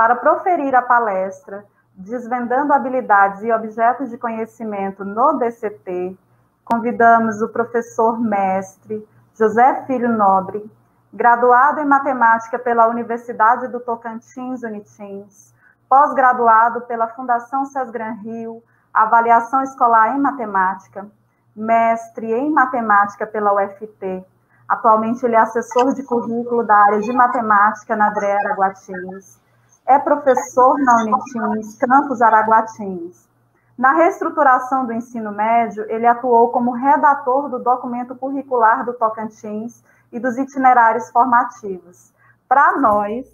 Para proferir a palestra Desvendando Habilidades e Objetos de Conhecimento no DCT, convidamos o professor mestre José Filho Nobre, graduado em Matemática pela Universidade do Tocantins, Unitins, pós-graduado pela Fundação Sesgran Rio, Avaliação Escolar em Matemática, mestre em Matemática pela UFT. Atualmente ele é assessor de currículo da área de Matemática na DRE Araguatins. É professor na Unitins, campus Araguatins. Na reestruturação do ensino médio, ele atuou como redator do documento curricular do Tocantins e dos itinerários formativos. Para nós,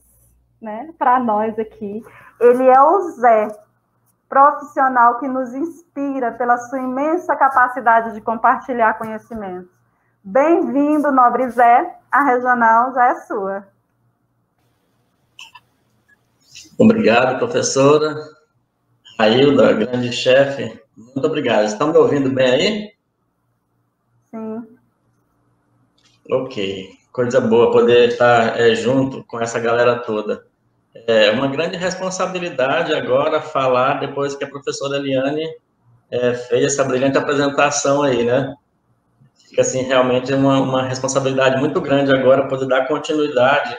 né, para nós aqui, ele é o Zé, profissional que nos inspira pela sua imensa capacidade de compartilhar conhecimento. Bem-vindo, nobre Zé, a regional já é sua. Obrigado, professora. Ailda, grande chefe, muito obrigado. Estão me ouvindo bem aí? Sim. Ok, coisa boa poder estar junto com essa galera toda. É uma grande responsabilidade agora falar depois que a professora Eliane fez essa brilhante apresentação aí, né? Fica, assim, realmente uma responsabilidade muito grande agora poder dar continuidade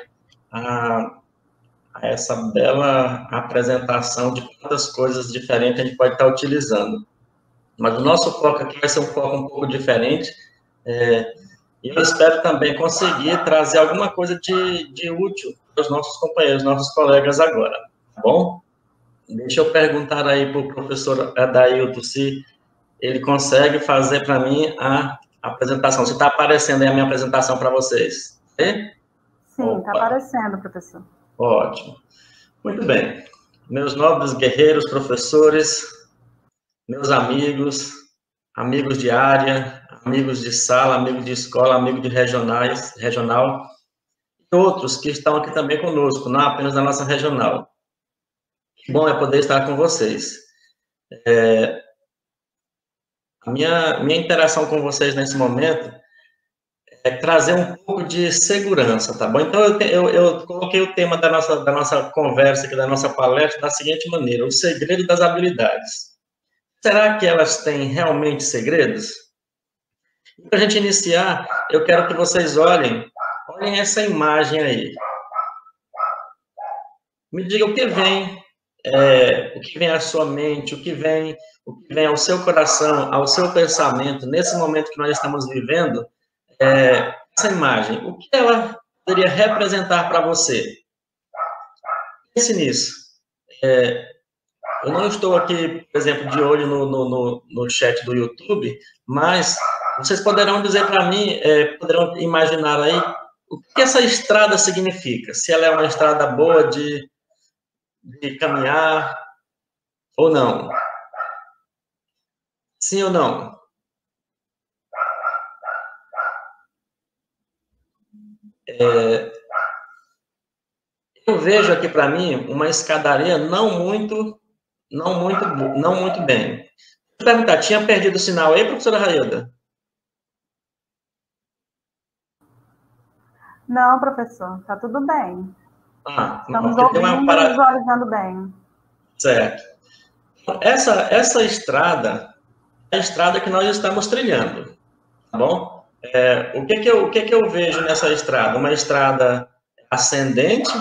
a essa bela apresentação de quantas coisas diferentes a gente pode estar utilizando. Mas o nosso foco aqui vai ser um foco um pouco diferente, e eu espero também conseguir trazer alguma coisa de útil para os nossos companheiros, nossos colegas agora, tá bom? Deixa eu perguntar aí para o professor Adailton se ele consegue fazer para mim a apresentação. Se está aparecendo aí a minha apresentação para vocês. Sim, está aparecendo, professor. Ótimo. Muito bem. Meus nobres guerreiros, professores, meus amigos, amigos de área, amigos de sala, amigos de escola, amigos de regional, e outros que estão aqui também conosco, não apenas na nossa regional. Que bom é poder estar com vocês. A minha interação com vocês nesse momento é trazer um pouco de segurança, tá bom? Então, eu coloquei o tema da nossa conversa aqui, da nossa palestra, da seguinte maneira: o segredo das habilidades. Será que elas têm realmente segredos? Para a gente iniciar, eu quero que vocês olhem essa imagem aí. Me diga o que vem à sua mente, o que vem ao seu coração, ao seu pensamento, nesse momento que nós estamos vivendo, essa imagem, o que ela poderia representar para você? Pense nisso. Eu não estou aqui, por exemplo, de olho no chat do YouTube, mas vocês poderão dizer para mim, poderão imaginar aí, o que essa estrada significa? Se ela é uma estrada boa de caminhar ou não? Sim ou não? Eu vejo aqui para mim uma escadaria não muito bem. Vou perguntar, tinha perdido o sinal aí, professora Railda? Não, professor, está tudo bem. Estamos ouvindo e visualizando bem. Certo. Essa estrada é a estrada que nós estamos trilhando, tá bom? O que eu vejo nessa estrada? Uma estrada ascendente,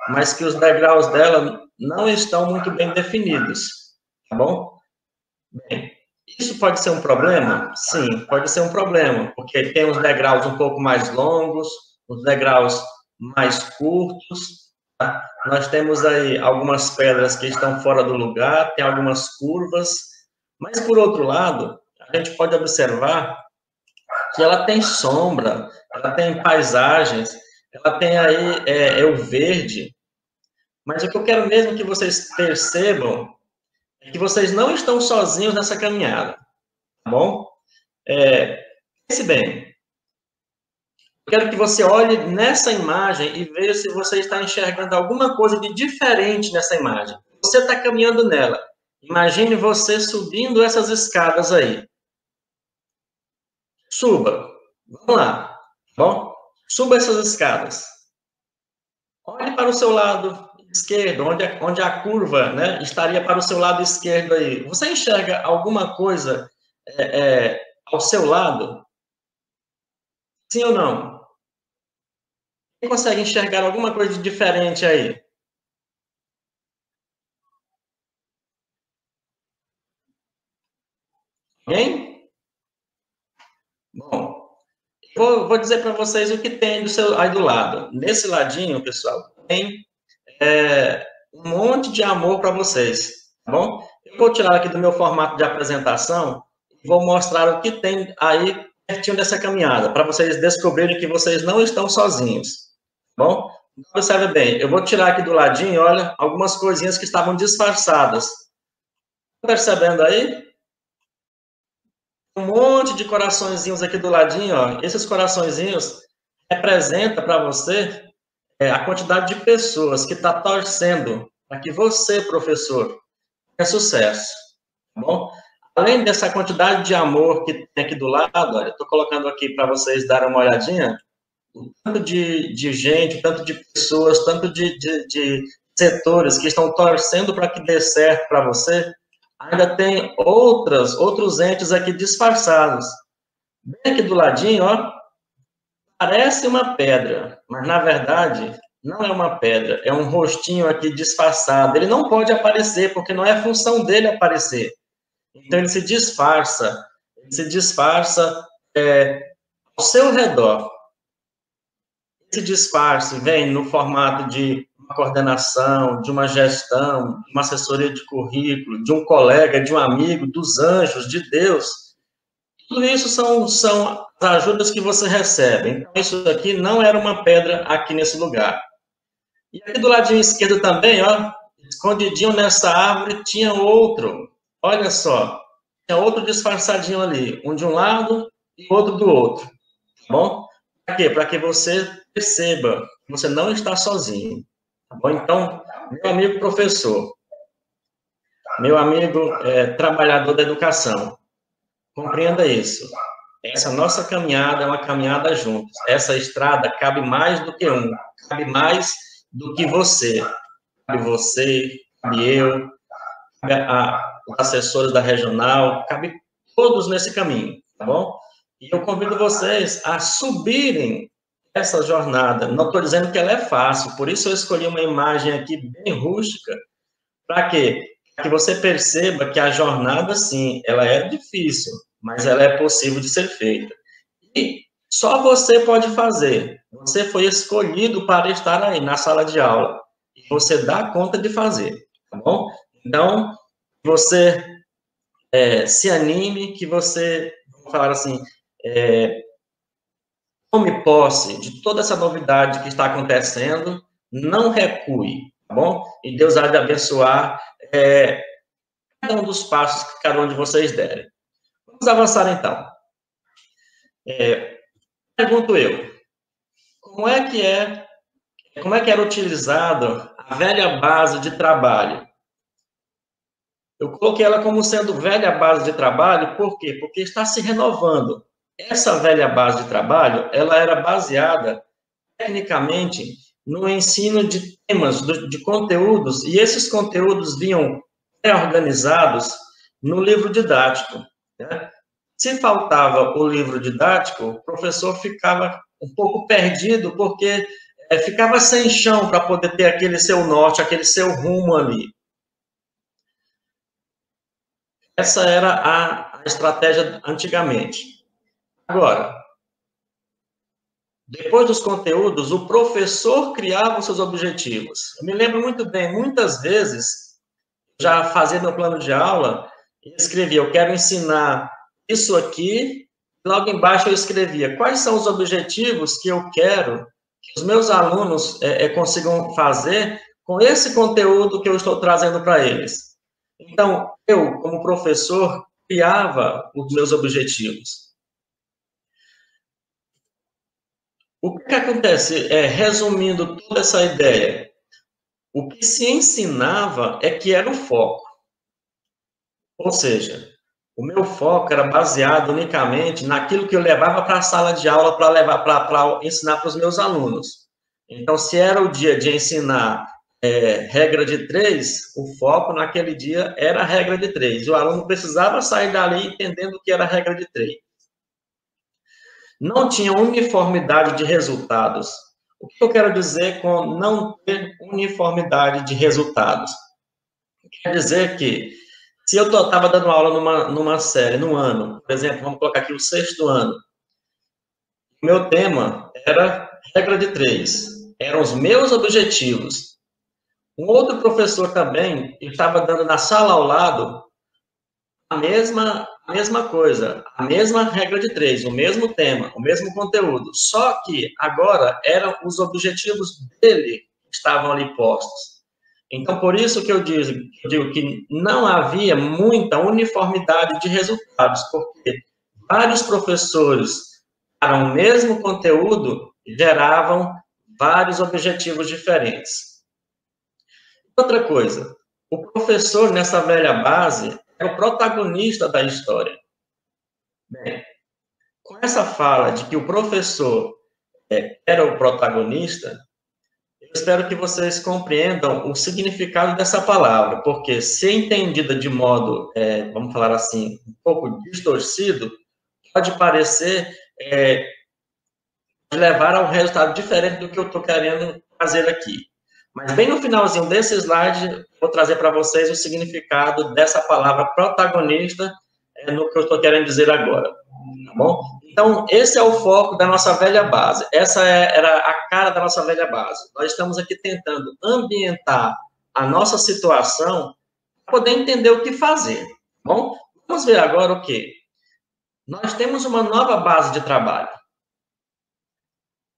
mas que os degraus dela não estão muito bem definidos, tá bom? Bem, isso pode ser um problema? Sim, pode ser um problema, porque tem uns degraus um pouco mais longos, os degraus mais curtos, tá? Nós temos aí algumas pedras que estão fora do lugar, tem algumas curvas, mas, por outro lado, a gente pode observar que ela tem sombra, ela tem paisagens, ela tem aí o verde, mas o que eu quero mesmo que vocês percebam é que vocês não estão sozinhos nessa caminhada, tá bom? Pense bem. Eu quero que você olhe nessa imagem e veja se você está enxergando alguma coisa de diferente nessa imagem. Você está caminhando nela. Imagine você subindo essas escadas aí. Suba. Vamos lá. Tá bom? Suba essas escadas. Olhe para o seu lado esquerdo, onde a curva, né, estaria para o seu lado esquerdo aí. Você enxerga alguma coisa ao seu lado? Sim ou não? Quem consegue enxergar alguma coisa de diferente aí? Alguém? Bom, vou dizer para vocês o que tem aí do lado. Nesse ladinho, pessoal, tem um monte de amor para vocês, tá bom? Eu vou tirar aqui do meu formato de apresentação e vou mostrar o que tem aí pertinho dessa caminhada, para vocês descobrirem que vocês não estão sozinhos, tá bom? Então, observe bem, eu vou tirar aqui do ladinho, olha, algumas coisinhas que estavam disfarçadas. Tá percebendo aí? Um monte de coraçõezinhos aqui do ladinho, ó. Esses coraçõezinhos representam para você a quantidade de pessoas que está torcendo para que você, professor, tenha sucesso, tá bom? Além dessa quantidade de amor que tem aqui do lado, olha, estou colocando aqui para vocês darem uma olhadinha, o tanto de gente, o tanto de pessoas, tanto de setores que estão torcendo para que dê certo para você, ainda tem outros entes aqui disfarçados. Bem aqui do ladinho, ó, parece uma pedra, mas na verdade não é uma pedra, é um rostinho aqui disfarçado. Ele não pode aparecer, porque não é função dele aparecer. Então ele se disfarça ao seu redor. Esse disfarce vem no formato de uma coordenação, de uma gestão, de uma assessoria de currículo, de um colega, de um amigo, dos anjos, de Deus. Tudo isso são as ajudas que você recebe. Então, isso aqui não era uma pedra aqui nesse lugar. E aqui do ladinho esquerdo também, ó, escondidinho nessa árvore, tinha outro. Olha só, tinha outro disfarçadinho ali, um de um lado e outro do outro. Tá bom? Para quê? Para que você perceba que você não está sozinho. Tá bom? Então, meu amigo professor, meu amigo trabalhador da educação, compreenda isso. Essa nossa caminhada é uma caminhada juntos. Essa estrada cabe mais do que um, cabe mais do que você. Cabe você, cabe eu, cabe os assessores da regional, cabe todos nesse caminho, tá bom? E eu convido vocês a subirem essa jornada. Não estou dizendo que ela é fácil, por isso eu escolhi uma imagem aqui bem rústica. Para quê? Para que você perceba que a jornada, sim, ela é difícil, mas ela é possível de ser feita. E só você pode fazer. Você foi escolhido para estar aí na sala de aula. E você dá conta de fazer, tá bom? Então, você se anime, que você, vamos falar assim, tome posse de toda essa novidade que está acontecendo, não recue, tá bom? E Deus há de abençoar cada um dos passos que cada um de vocês derem. Vamos avançar, então. Pergunto eu, como é que era utilizado a velha base de trabalho? Eu coloquei ela como sendo velha base de trabalho, por quê? Porque está se renovando. Essa velha base de trabalho, ela era baseada, tecnicamente, no ensino de temas, de conteúdos, e esses conteúdos vinham pré-organizados no livro didático, né? Se faltava o livro didático, o professor ficava um pouco perdido, porque ficava sem chão para poder ter aquele seu norte, aquele seu rumo ali. Essa era a estratégia antigamente. Agora, depois dos conteúdos, o professor criava os seus objetivos. Eu me lembro muito bem, muitas vezes, já fazia meu plano de aula, eu escrevia, eu quero ensinar isso aqui, logo embaixo eu escrevia, quais são os objetivos que eu quero que os meus alunos consigam fazer com esse conteúdo que eu estou trazendo para eles. Então, eu, como professor, criava os meus objetivos. O que acontece, resumindo toda essa ideia, o que se ensinava é que era o foco. Ou seja, o meu foco era baseado unicamente naquilo que eu levava para a sala de aula para ensinar para os meus alunos. Então, se era o dia de ensinar regra de 3, o foco naquele dia era a regra de 3. O aluno precisava sair dali entendendo o que era a regra de 3. Não tinha uniformidade de resultados. O que eu quero dizer com não ter uniformidade de resultados? Quer dizer que, se eu estava dando aula numa série, num ano, por exemplo, vamos colocar aqui o 6º ano, o meu tema era regra de 3, eram os meus objetivos. Um outro professor também estava dando na sala ao lado a mesma coisa, a mesma regra de 3, o mesmo tema, o mesmo conteúdo, só que agora eram os objetivos dele que estavam ali postos. Então, por isso que eu digo que não havia muita uniformidade de resultados, porque vários professores para o mesmo conteúdo geravam vários objetivos diferentes. Outra coisa, o professor nessa velha base é o protagonista da história. Bem, com essa fala de que o professor era o protagonista, eu espero que vocês compreendam o significado dessa palavra, porque se entendida de modo, vamos falar assim, um pouco distorcido, pode parecer levar a um resultado diferente do que eu estou querendo fazer aqui. Mas bem no finalzinho desse slide, vou trazer para vocês o significado dessa palavra protagonista no que eu estou querendo dizer agora, tá bom? Então, esse é o foco da nossa velha base. Essa era a cara da nossa velha base. Nós estamos aqui tentando ambientar a nossa situação para poder entender o que fazer, tá bom? Vamos ver agora o quê? Nós temos uma nova base de trabalho.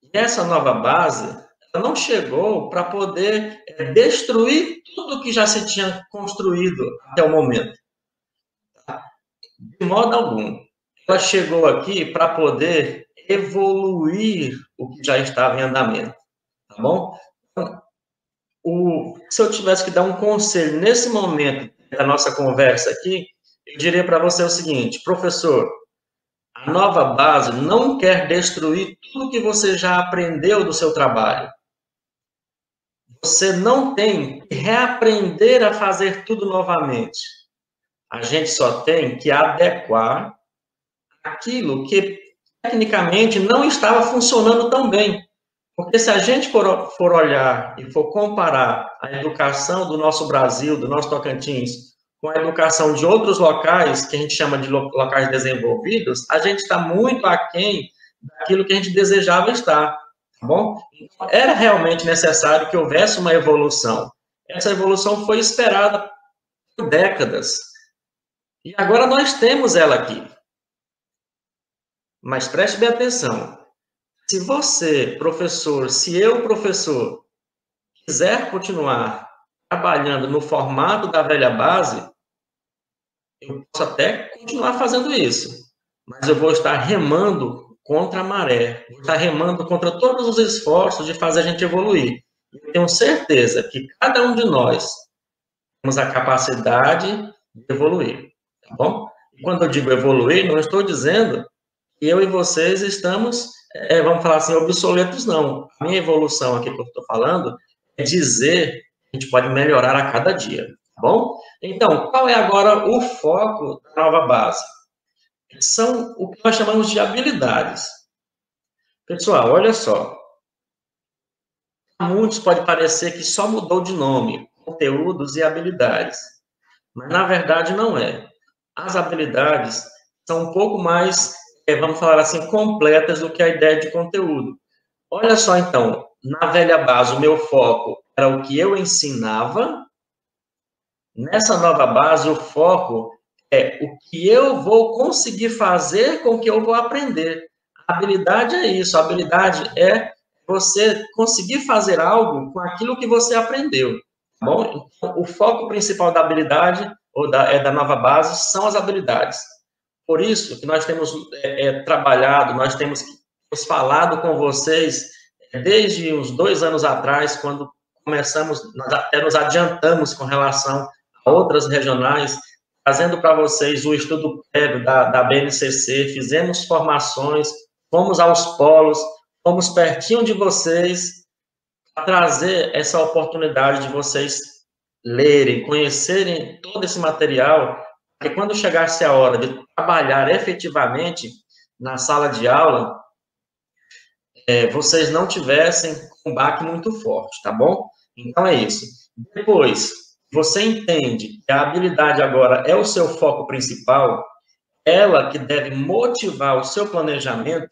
E essa nova base não chegou para poder destruir tudo que já se tinha construído até o momento. De modo algum. Ela chegou aqui para poder evoluir o que já estava em andamento. Tá bom? Então, se eu tivesse que dar um conselho nesse momento da nossa conversa aqui, eu diria para você o seguinte: professor, a nova base não quer destruir tudo que você já aprendeu do seu trabalho. Você não tem que reaprender a fazer tudo novamente. A gente só tem que adequar aquilo que tecnicamente não estava funcionando tão bem. Porque se a gente for olhar e for comparar a educação do nosso Brasil, do nosso Tocantins, com a educação de outros locais, que a gente chama de locais desenvolvidos, a gente está muito aquém daquilo que a gente desejava estar, tá bom? Então, era realmente necessário que houvesse uma evolução. Essa evolução foi esperada por décadas. E agora nós temos ela aqui. Mas preste bem atenção. Se você, professor, se eu, professor, quiser continuar trabalhando no formato da velha base, eu posso até continuar fazendo isso, mas eu vou estar remando contra a maré, vou estar remando contra todos os esforços de fazer a gente evoluir. Eu tenho certeza que cada um de nós temos a capacidade de evoluir, tá bom? E quando eu digo evoluir, não estou dizendo que eu e vocês estamos, vamos falar assim, obsoletos, não. A minha evolução aqui que eu estou falando é dizer que a gente pode melhorar a cada dia, tá bom? Então, qual é agora o foco da nova base? São o que nós chamamos de habilidades. Pessoal, olha só. A muitos pode parecer que só mudou de nome, conteúdos e habilidades. Mas, na verdade, não é. As habilidades são um pouco mais, vamos falar assim, completas do que a ideia de conteúdo. Olha só, então, na velha base, o meu foco era o que eu ensinava. Nessa nova base, o foco é o que eu vou conseguir fazer com o que eu vou aprender. A habilidade é isso, a habilidade é você conseguir fazer algo com aquilo que você aprendeu. Tá bom? Então, o foco principal da habilidade, ou da nova base, são as habilidades. Por isso que nós temos trabalhado, nós temos falado com vocês desde uns 2 anos atrás, quando começamos, nós até nos adiantamos com relação a outras regionais, trazendo para vocês o estudo prévio da BNCC, fizemos formações, fomos aos polos, fomos pertinho de vocês, para trazer essa oportunidade de vocês lerem, conhecerem todo esse material, que quando chegasse a hora de trabalhar efetivamente na sala de aula, vocês não tivessem um baque muito forte, tá bom? Então é isso. Depois, você entende que a habilidade agora é o seu foco principal, ela que deve motivar o seu planejamento,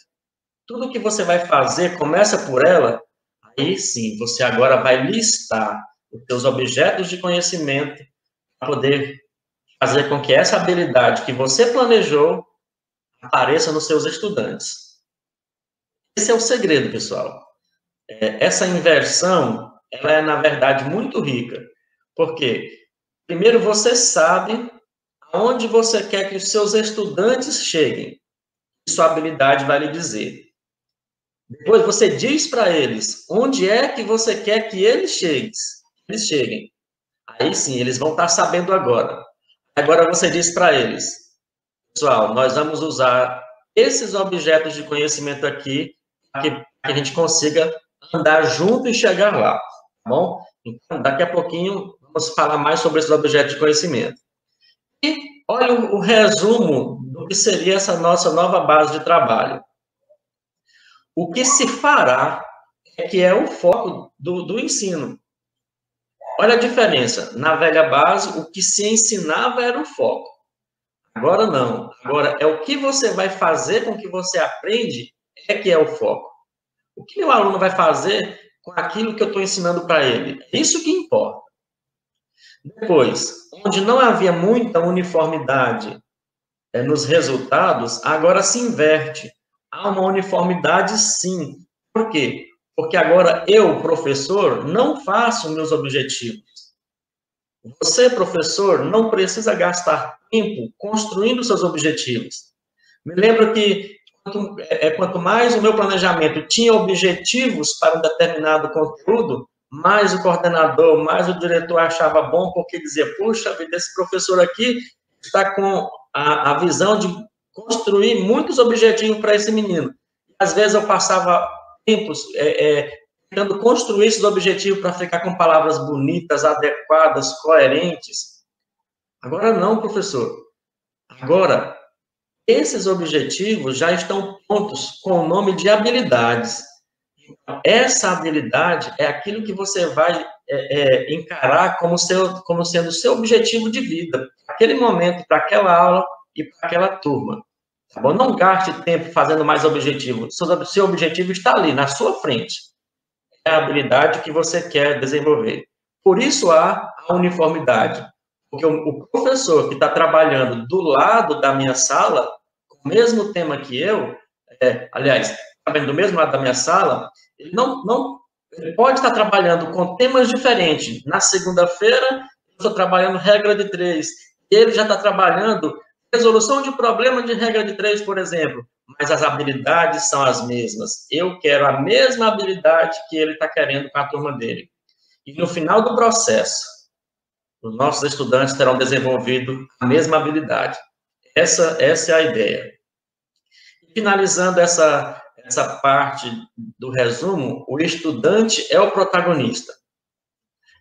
tudo que você vai fazer começa por ela, aí sim, você agora vai listar os seus objetos de conhecimento para poder fazer com que essa habilidade que você planejou apareça nos seus estudantes. Esse é o segredo, pessoal. Essa inversão, ela é, na verdade, muito rica. Porque, primeiro, você sabe aonde você quer que os seus estudantes cheguem. Sua habilidade vai lhe dizer. Depois, você diz para eles onde é que você quer que eles cheguem. Aí sim, eles vão estar sabendo agora. Agora você diz para eles, pessoal, nós vamos usar esses objetos de conhecimento aqui para que a gente consiga andar junto e chegar lá, tá bom? Então, daqui a pouquinho, vamos falar mais sobre esses objetos de conhecimento. E olha o resumo do que seria essa nossa nova base de trabalho. O que se fará é que é o foco do ensino. Olha a diferença. Na velha base, o que se ensinava era o foco. Agora não. Agora é o que você vai fazer com que você aprende é que é o foco. O que o aluno vai fazer com aquilo que eu estou ensinando para ele? É isso que importa. Depois, onde não havia muita uniformidade nos resultados, agora se inverte. Há uma uniformidade, sim. Por quê? Porque agora eu, professor, não faço meus objetivos. Você, professor, não precisa gastar tempo construindo seus objetivos. Me lembro que quanto mais o meu planejamento tinha objetivos para um determinado conteúdo, mais o coordenador, mais o diretor achava bom, porque dizia, puxa vida, esse professor aqui está com a visão de construir muitos objetivos para esse menino. Às vezes eu passava tempos tentando construir esses objetivos para ficar com palavras bonitas, adequadas, coerentes. Agora não, professor. Agora, esses objetivos já estão prontos com o nome de habilidades. Essa habilidade é aquilo que você vai encarar como sendo o seu objetivo de vida, aquele momento, para aquela aula e para aquela turma. Tá bom? Não gaste tempo fazendo mais objetivo. Seu objetivo está ali, na sua frente. É a habilidade que você quer desenvolver. Por isso há a uniformidade. Porque o professor que está trabalhando do lado da minha sala, com o mesmo tema que eu, aliás, do mesmo lado da minha sala, ele ele pode estar trabalhando com temas diferentes. Na segunda-feira, eu estou trabalhando regra de 3. Ele já está trabalhando resolução de problema de regra de 3, por exemplo. Mas as habilidades são as mesmas. Eu quero a mesma habilidade que ele está querendo com a turma dele. E no final do processo, os nossos estudantes terão desenvolvido a mesma habilidade. Essa é a ideia. Finalizando essa parte do resumo, o estudante é o protagonista.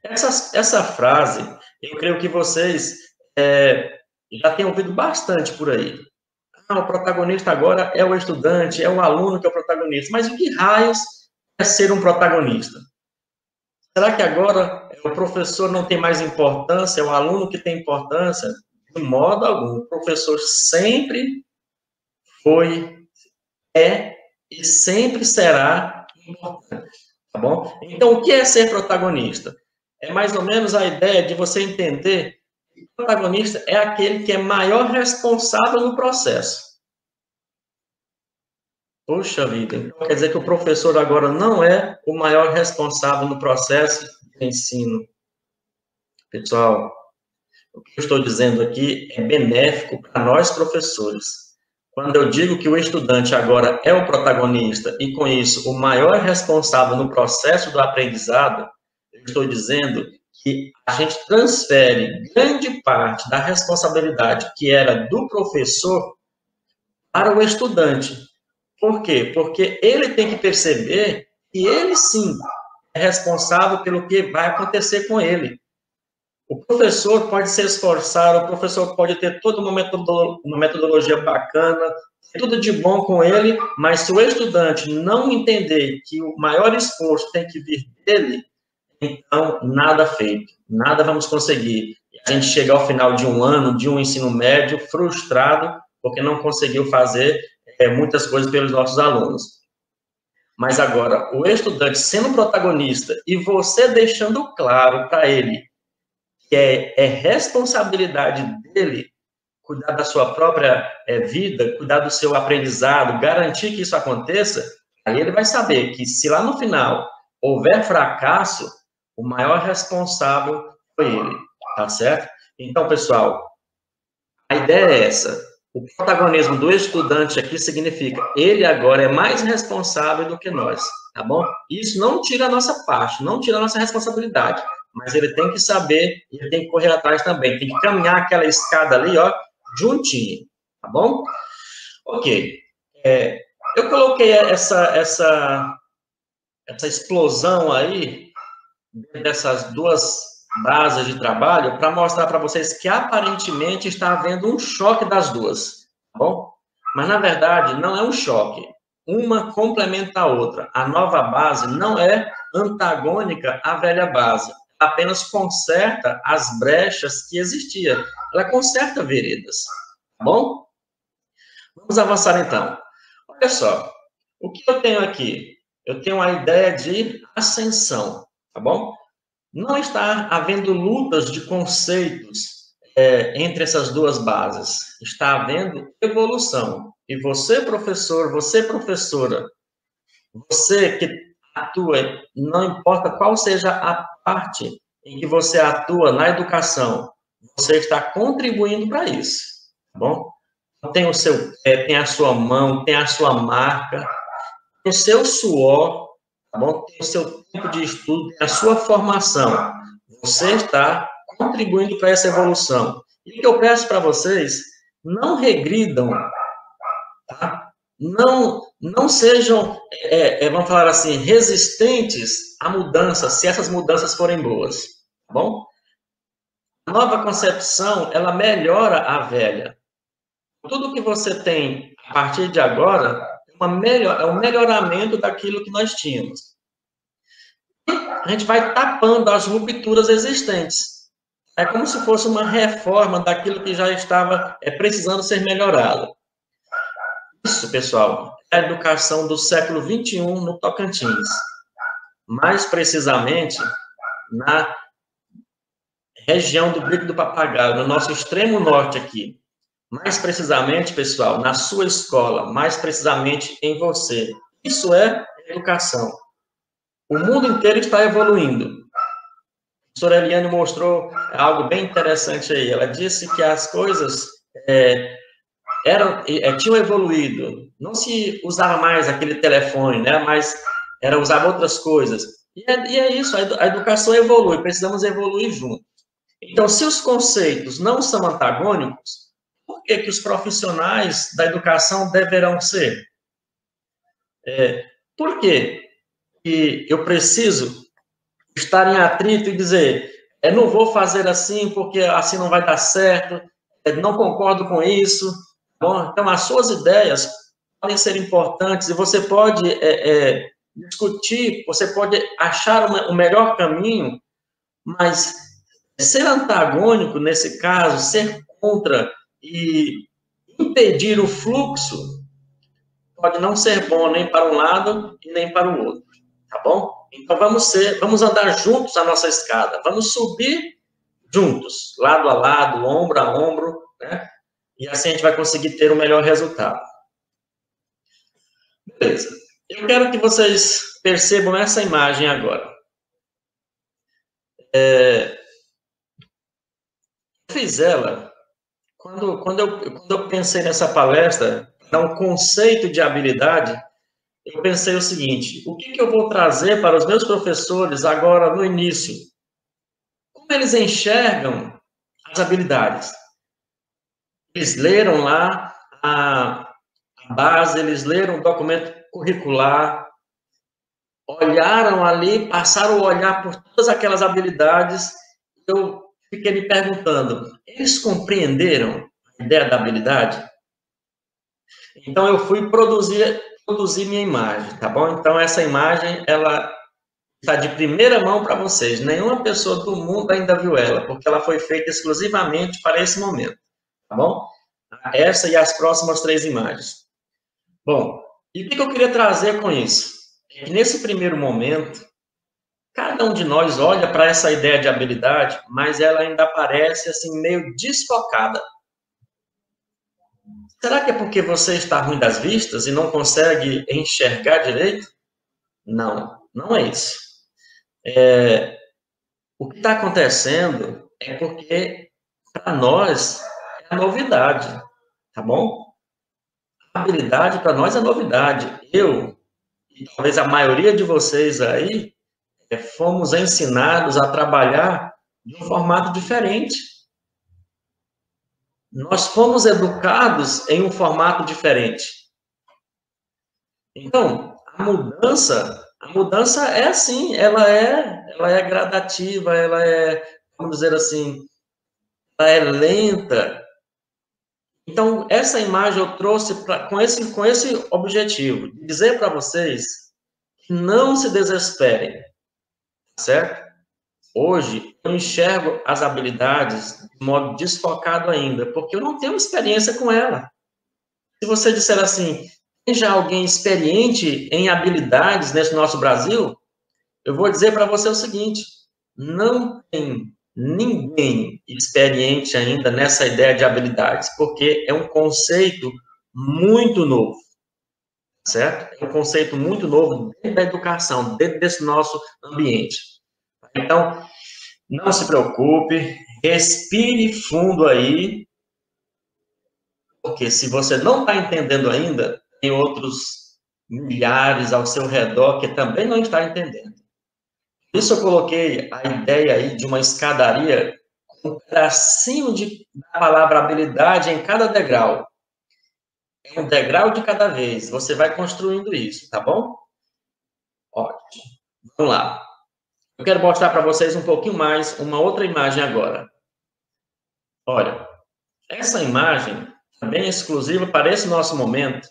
Essa frase, eu creio que vocês já têm ouvido bastante por aí. O protagonista agora é o estudante, é o aluno que é o protagonista. Mas o que raios é ser um protagonista? Será que agora o professor não tem mais importância, é o aluno que tem importância? De modo algum. O professor sempre foi, e sempre será importante, tá bom? Então, o que é ser protagonista? É mais ou menos a ideia de você entender que o protagonista é aquele que é maior responsável no processo. Puxa vida, então quer dizer que o professor agora não é o maior responsável no processo de ensino. Pessoal, o que eu estou dizendo aqui é benéfico para nós professores. Quando eu digo que o estudante agora é o protagonista e, com isso, o maior responsável no processo do aprendizado, eu estou dizendo que a gente transfere grande parte da responsabilidade que era do professor para o estudante. Por quê? Porque ele tem que perceber que ele, sim, é é responsável pelo que vai acontecer com ele. O professor pode se esforçar, o professor pode ter toda uma metodologia bacana, tudo de bom com ele, mas se o estudante não entender que o maior esforço tem que vir dele, então nada feito, nada vamos conseguir. A gente chega ao final de um ano, de um ensino médio, frustrado, porque não conseguiu fazer muitas coisas pelos nossos alunos. Mas agora, o estudante sendo protagonista e você deixando claro para ele que é responsabilidade dele cuidar da sua própria vida, cuidar do seu aprendizado, garantir que isso aconteça, aí ele vai saber que se lá no final houver fracasso, o maior responsável foi ele, tá certo? Então, pessoal, a ideia é essa. O protagonismo do estudante aqui significa ele agora é mais responsável do que nós, tá bom? Isso não tira a nossa parte, não tira a nossa responsabilidade, mas ele tem que saber, ele tem que correr atrás também, tem que caminhar aquela escada ali, ó, juntinho, tá bom? Ok. Eu coloquei essa explosão aí, dessas duas bases de trabalho, para mostrar para vocês que aparentemente está havendo um choque das duas, tá bom? Mas, na verdade, não é um choque. Uma complementa a outra. A nova base não é antagônica à velha base. Apenas conserta as brechas que existiam. Ela conserta veredas, tá bom? Vamos avançar, então. Olha só, o que eu tenho aqui? Eu tenho a ideia de ascensão, tá bom? Não está havendo lutas de conceitos entre essas duas bases. Está havendo evolução. E você, professor, você, professora, você que atua, não importa qual seja a parte em que você atua na educação, você está contribuindo para isso, tá bom? Tem o seu pé, tem a sua mão, tem a sua marca, tem o seu suor, tá bom? Tem o seu tempo de estudo, tem a sua formação. Você está contribuindo para essa evolução. E o que eu peço para vocês, não regridam, tá? Não sejam, vamos falar assim, resistentes a mudanças, se essas mudanças forem boas, tá bom? A nova concepção, ela melhora a velha. Tudo que você tem a partir de agora é um melhoramento daquilo que nós tínhamos. E a gente vai tapando as rupturas existentes. É como se fosse uma reforma daquilo que já estava precisando ser melhorado. Isso, pessoal, é a educação do século XXI no Tocantins. Mais precisamente, na região do Bico do Papagaio, no nosso extremo norte aqui. Mais precisamente, pessoal, na sua escola, mais precisamente em você. Isso é educação. O mundo inteiro está evoluindo. A professora Eliane mostrou algo bem interessante aí. Ela disse que as coisas tinham evoluído. Não se usava mais aquele telefone, né? Mas usava outras coisas. E é isso, a educação evolui, precisamos evoluir junto. Então, se os conceitos não são antagônicos, por que os profissionais da educação deverão ser? Por que eu preciso estar em atrito e dizer, não vou fazer assim porque assim não vai dar certo, não concordo com isso? Bom, então, as suas ideias podem ser importantes e você pode discutir, você pode achar o melhor caminho, mas ser antagônico nesse caso, ser contra e impedir o fluxo pode não ser bom nem para um lado e nem para o outro, tá bom? Então, vamos andar juntos a nossa escada, vamos subir juntos, lado a lado, ombro a ombro, né? E assim a gente vai conseguir ter o melhor resultado. Beleza. Eu quero que vocês percebam essa imagem agora. Eu fiz ela quando eu pensei nessa palestra, dar um conceito de habilidade, eu pensei o seguinte, o que eu vou trazer para os meus professores agora no início? Como eles enxergam as habilidades? Eles leram lá a base, eles leram o documento curricular, olharam ali, passaram a olhar por todas aquelas habilidades. Eu fiquei me perguntando, eles compreenderam a ideia da habilidade? Então, eu fui produzir minha imagem, tá bom? Então, essa imagem, ela está de primeira mão para vocês. Nenhuma pessoa do mundo ainda viu ela, porque ela foi feita exclusivamente para esse momento, tá bom? Essa e as próximas 3 imagens. Bom, e o que eu queria trazer com isso? É que nesse primeiro momento, cada um de nós olha para essa ideia de habilidade, mas ela ainda parece assim meio desfocada. Será que é porque você está ruim das vistas e não consegue enxergar direito? Não, não é isso. O que está acontecendo é porque, para nós, é novidade, tá bom? A habilidade, para nós, é novidade. Eu, e talvez a maioria de vocês aí, fomos ensinados a trabalhar de um formato diferente. Nós fomos educados em um formato diferente. Então, a mudança é assim, ela é gradativa, ela é, vamos dizer assim, ela é lenta. Então, essa imagem eu trouxe com esse objetivo, de dizer para vocês que não se desesperem, certo? Hoje, eu enxergo as habilidades de modo desfocado ainda, porque eu não tenho experiência com ela. Se você disser assim, tem já alguém experiente em habilidades nesse nosso Brasil? Eu vou dizer para você o seguinte, não tem ninguém experiente ainda nessa ideia de habilidades, porque é um conceito muito novo, certo? É um conceito muito novo dentro da educação, dentro desse nosso ambiente. Então, não se preocupe, respire fundo aí, porque se você não está entendendo ainda, tem outros milhares ao seu redor que também não estão entendendo. Por isso eu coloquei a ideia aí de uma escadaria com um pedacinho da palavra habilidade em cada degrau. É um degrau de cada vez. Você vai construindo isso, tá bom? Ótimo. Vamos lá. Eu quero mostrar para vocês um pouquinho mais uma outra imagem agora. Olha, essa imagem é bem exclusiva para esse nosso momento.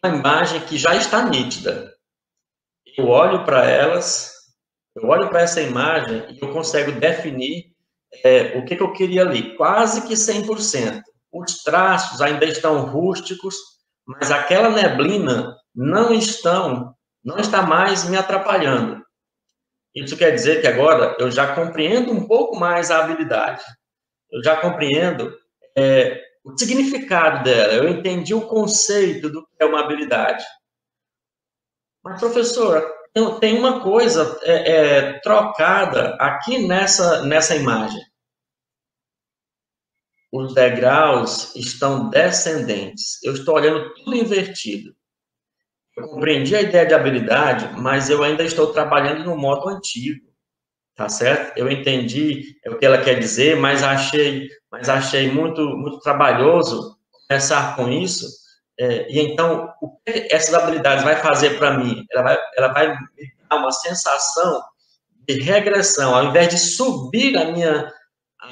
Uma imagem que já está nítida. Eu olho para essa imagem e eu consigo definir o que eu queria ali, quase que 100%. Os traços ainda estão rústicos, mas aquela neblina não está mais me atrapalhando. Isso quer dizer que agora eu já compreendo um pouco mais a habilidade. Eu já compreendo o significado dela. Eu entendi o conceito do que é uma habilidade. Mas, professor, tem uma coisa trocada aqui nessa imagem. Os degraus estão descendentes. Eu estou olhando tudo invertido. Eu compreendi a ideia de habilidade, mas eu ainda estou trabalhando no modo antigo, tá certo? Eu entendi o que ela quer dizer, mas achei muito, muito trabalhoso começar com isso. E então, o que essas habilidades vai fazer para mim? Ela vai me dar uma sensação de regressão. Ao invés de subir a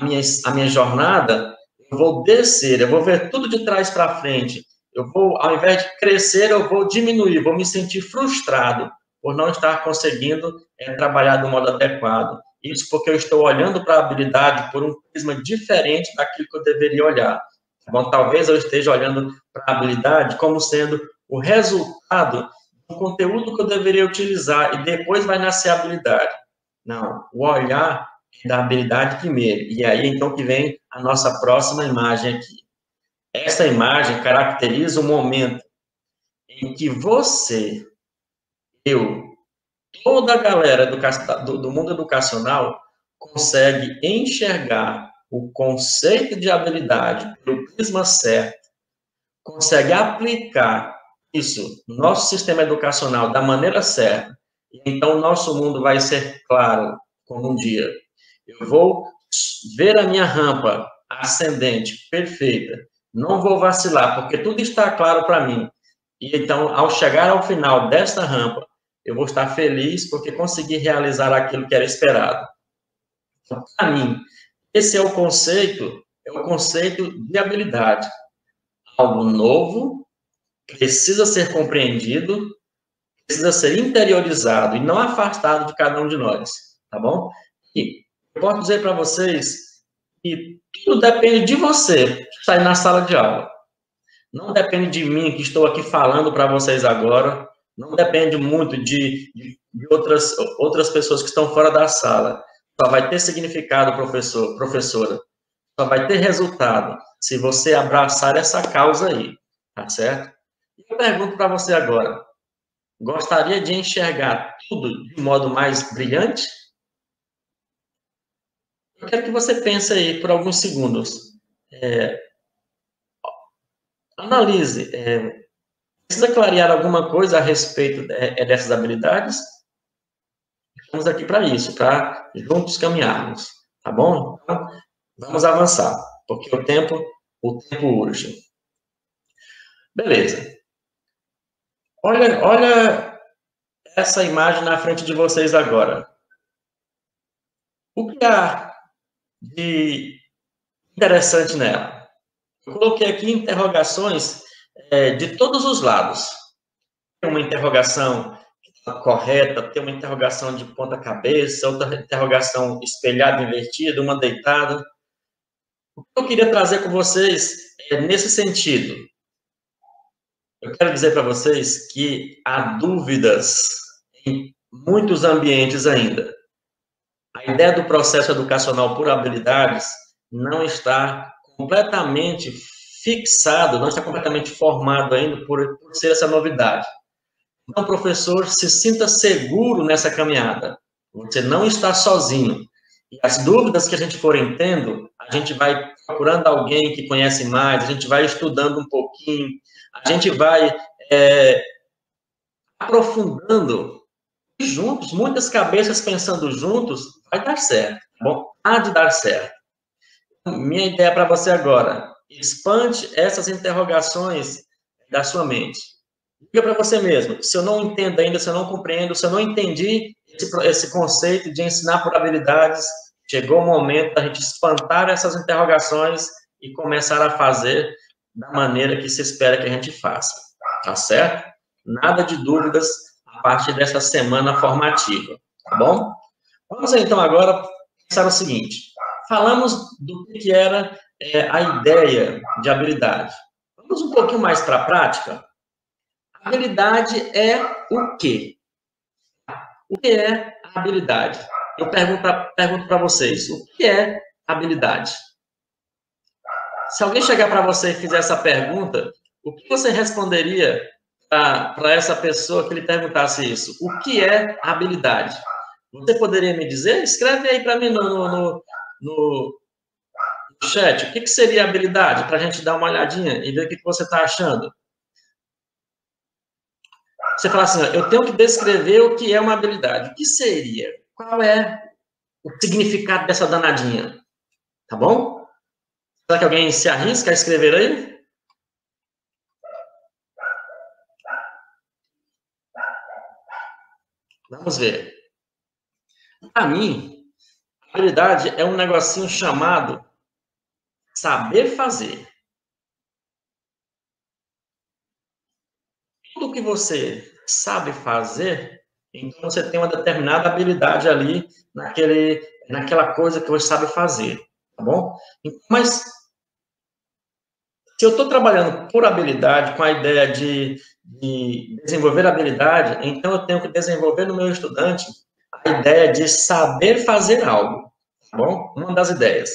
minha jornada, eu vou descer, eu vou ver tudo de trás para frente. Ao invés de crescer, eu vou diminuir, vou me sentir frustrado por não estar conseguindo trabalhar do modo adequado. Isso porque eu estou olhando para a habilidade por um prisma diferente daquilo que eu deveria olhar. Bom, talvez eu esteja olhando para a habilidade como sendo o resultado do conteúdo que eu deveria utilizar e depois vai nascer a habilidade. Não, o olhar é da habilidade primeiro. E aí, então, que vem a nossa próxima imagem aqui. Essa imagem caracteriza o momento em que você, eu, toda a galera do mundo educacional consegue enxergar o conceito de habilidade pelo prisma certo, consegue aplicar isso no nosso sistema educacional da maneira certa, e então o nosso mundo vai ser claro como um dia. Eu vou ver a minha rampa ascendente, perfeita, não vou vacilar, porque tudo está claro para mim. E então, ao chegar ao final desta rampa, eu vou estar feliz porque consegui realizar aquilo que era esperado. Então, para mim, esse é o conceito de habilidade. Algo novo, precisa ser compreendido, precisa ser interiorizado e não afastado de cada um de nós, tá bom? E eu posso dizer para vocês que tudo depende de você que está aí na sala de aula. Não depende de mim, que estou aqui falando para vocês agora. Não depende muito de outras pessoas que estão fora da sala. Só vai ter significado, professor, professora. Só vai ter resultado se você abraçar essa causa aí, tá certo? E eu pergunto para você agora, gostaria de enxergar tudo de modo mais brilhante? Eu quero que você pense aí por alguns segundos. Analise. Precisa clarear alguma coisa a respeito dessas habilidades? Estamos aqui para isso, para juntos caminharmos, tá bom? Então, vamos avançar, porque o tempo urge. Beleza. Olha essa imagem na frente de vocês agora. O que há de interessante nela? Eu coloquei aqui interrogações de todos os lados. Tem uma interrogação correta, tem uma interrogação de ponta cabeça, outra interrogação espelhada, invertida, uma deitada. O que eu queria trazer com vocês é nesse sentido. Eu quero dizer para vocês que há dúvidas em muitos ambientes ainda. A ideia do processo educacional por habilidades não está completamente fixado, não está completamente formado ainda por ser essa novidade. Então, professor, se sinta seguro nessa caminhada. Você não está sozinho. E as dúvidas que a gente for tendo, a gente vai procurando alguém que conhece mais, a gente vai estudando um pouquinho, a gente vai aprofundando juntos, muitas cabeças pensando juntos, vai dar certo, tá bom? Há de dar certo. Minha ideia para você agora, expande essas interrogações da sua mente. Diga para você mesmo, se eu não entendo ainda, se eu não compreendo, se eu não entendi esse conceito de ensinar por habilidades, chegou o momento da gente espantar essas interrogações e começar a fazer da maneira que se espera que a gente faça, tá certo? Nada de dúvidas a partir dessa semana formativa, tá bom? Vamos então agora pensar o seguinte, falamos do que era a ideia de habilidade. Vamos um pouquinho mais para a prática? Habilidade é o quê? O que é habilidade? Eu pergunto para vocês, o que é habilidade? Se alguém chegar para você e fizer essa pergunta, o que você responderia para essa pessoa que lhe perguntasse isso? O que é habilidade? Você poderia me dizer? Escreve aí para mim no chat. O que seria habilidade? Para a gente dar uma olhadinha e ver o que você está achando. Você fala assim, eu tenho que descrever o que é uma habilidade. O que seria? Qual é o significado dessa danadinha? Tá bom? Será que alguém se arrisca a escrever aí? Vamos ver. Para mim, habilidade é um negocinho chamado saber fazer. Tudo que você sabe fazer, então você tem uma determinada habilidade ali naquela coisa que você sabe fazer, tá bom? Mas se eu estou trabalhando por habilidade, com a ideia de desenvolver habilidade, então eu tenho que desenvolver no meu estudante a ideia de saber fazer algo, tá bom? Uma das ideias.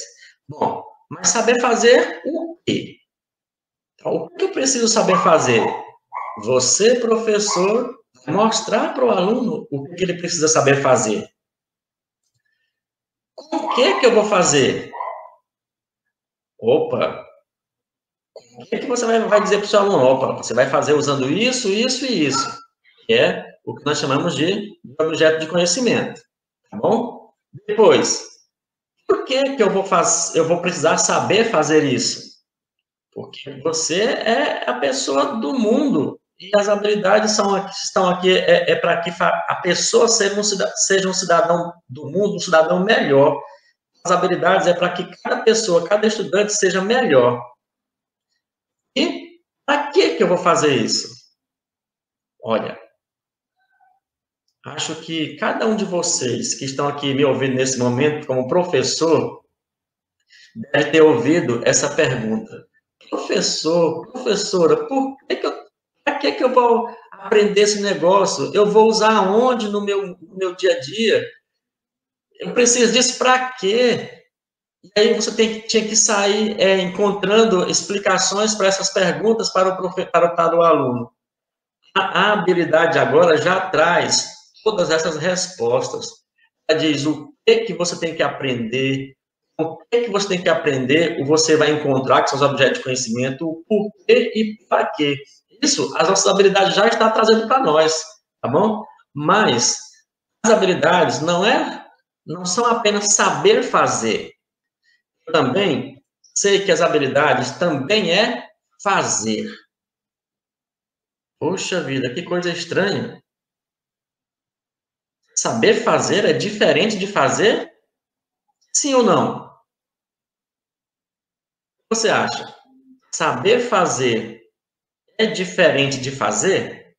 Bom, mas saber fazer o quê? Então, o que eu preciso saber fazer? Você, professor, mostrar para o aluno o que ele precisa saber fazer. Com o que eu vou fazer? Opa! O que você vai dizer para o seu aluno? Opa, você vai fazer usando isso, isso e isso. Que é o que nós chamamos de objeto de conhecimento. Tá bom? Depois, por que eu vou precisar saber fazer isso? Porque você é a pessoa do mundo E as habilidades estão aqui para que a pessoa seja um cidadão do mundo, um cidadão melhor. As habilidades é para que cada pessoa, cada estudante seja melhor. E para que eu vou fazer isso? Olha, acho que cada um de vocês que estão aqui me ouvindo nesse momento como professor deve ter ouvido essa pergunta. Professor, professora, para que eu vou aprender esse negócio? Eu vou usar onde no meu dia a dia? Eu preciso disso para quê? E aí você tinha que sair encontrando explicações para essas perguntas para o aluno. A habilidade agora já traz todas essas respostas. Ela diz o que você tem que aprender, o que você tem que aprender, você vai encontrar, que são os objetos de conhecimento, o porquê e para quê. Isso, as nossas habilidades já estão trazendo para nós, tá bom? Mas as habilidades não são apenas saber fazer. Eu também sei que as habilidades também é fazer. Poxa vida, que coisa estranha. Saber fazer é diferente de fazer? Sim ou não? O que você acha? Saber fazer é diferente de fazer?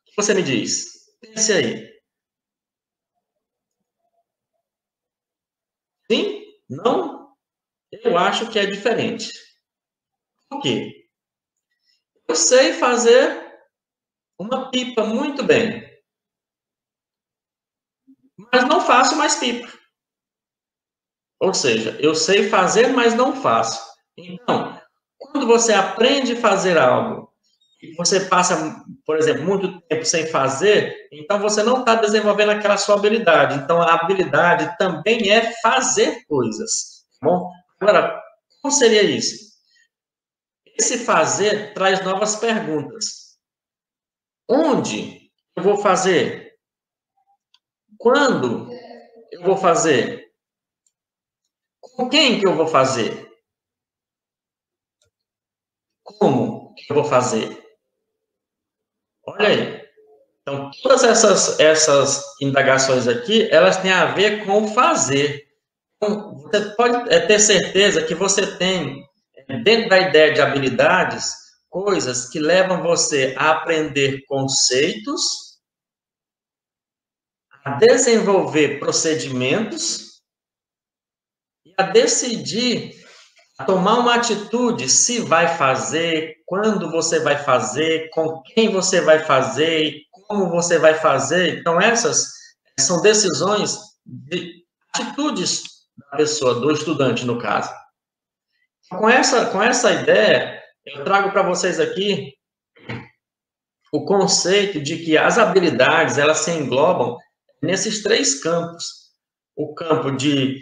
O que você me diz? Pense aí. Sim? Não? Eu acho que é diferente. Por quê? Eu sei fazer uma pipa muito bem, mas não faço mais pipa. Ou seja, eu sei fazer, mas não faço. Então, quando você aprende a fazer algo e você passa, por exemplo, muito tempo sem fazer, então você não está desenvolvendo aquela sua habilidade. Então, a habilidade também é fazer coisas. Tá bom? Agora, como seria isso? Esse fazer traz novas perguntas. Onde eu vou fazer? Quando eu vou fazer? Com quem que eu vou fazer? Como que eu vou fazer? Olha aí. Então, todas essas indagações aqui, elas têm a ver com fazer. Então, você pode ter certeza que você tem, dentro da ideia de habilidades, coisas que levam você a aprender conceitos, a desenvolver procedimentos e a decidir, a tomar uma atitude, se vai fazer, quando você vai fazer, com quem você vai fazer, como você vai fazer. Então, essas são decisões de atitudes da pessoa, do estudante, no caso. Com essa ideia, eu trago para vocês aqui o conceito de que as habilidades, elas se englobam nesses três campos. O campo de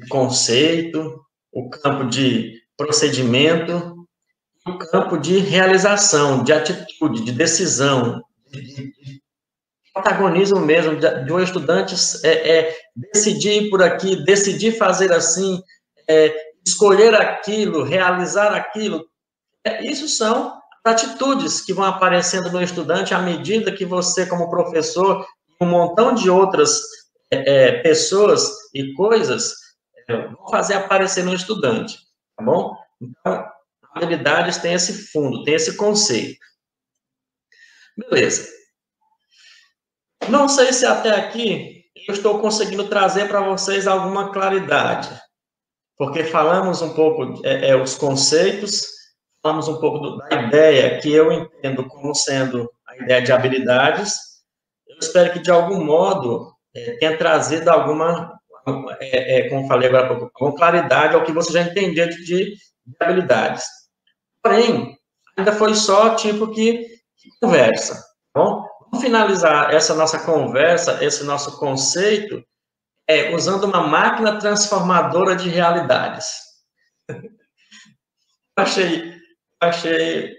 conceito, o campo de procedimento, o campo de realização, de atitude, de decisão, de protagonismo mesmo, de um estudante decidir por aqui, decidir fazer assim, escolher aquilo, realizar aquilo. Isso são atitudes que vão aparecendo no estudante à medida que você, como professor, um montão de outras pessoas e coisas vão fazer aparecer no estudante, tá bom? Então, habilidades têm esse fundo, tem esse conceito. Beleza. Não sei se até aqui eu estou conseguindo trazer para vocês alguma claridade, porque falamos um pouco os conceitos, falamos um pouco da ideia que eu entendo como sendo a ideia de habilidades. Eu espero que, de algum modo, tenha trazido alguma, como falei agora há pouco, alguma claridade ao que você já entendia de habilidades. Porém, ainda foi só tipo que conversa, tá bom? Vamos finalizar essa nossa conversa, esse nosso conceito, usando uma máquina transformadora de realidades.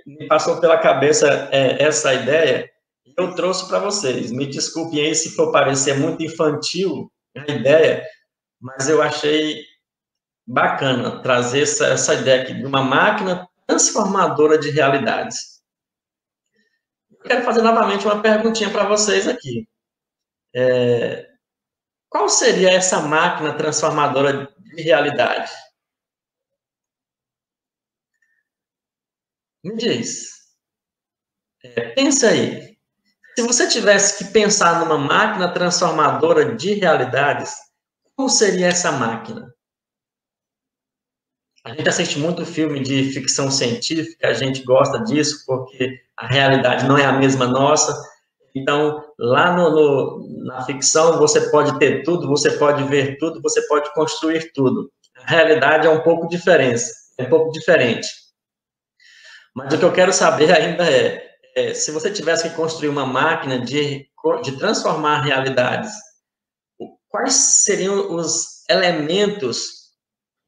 Me passou pela cabeça essa ideia e eu trouxe para vocês. Me desculpem aí se for parecer muito infantil a ideia, mas eu achei bacana trazer essa ideia aqui de uma máquina transformadora de realidades. Eu quero fazer novamente uma perguntinha para vocês aqui. Qual seria essa máquina transformadora de realidade? Me diz. Pensa aí. Se você tivesse que pensar numa máquina transformadora de realidades, como seria essa máquina? A gente assiste muito filme de ficção científica, a gente gosta disso porque a realidade não é a mesma nossa. Então, lá na ficção, você pode ter tudo, você pode ver tudo, você pode construir tudo. A realidade é um pouco diferente. Mas o que eu quero saber ainda se você tivesse que construir uma máquina de transformar realidades, quais seriam os elementos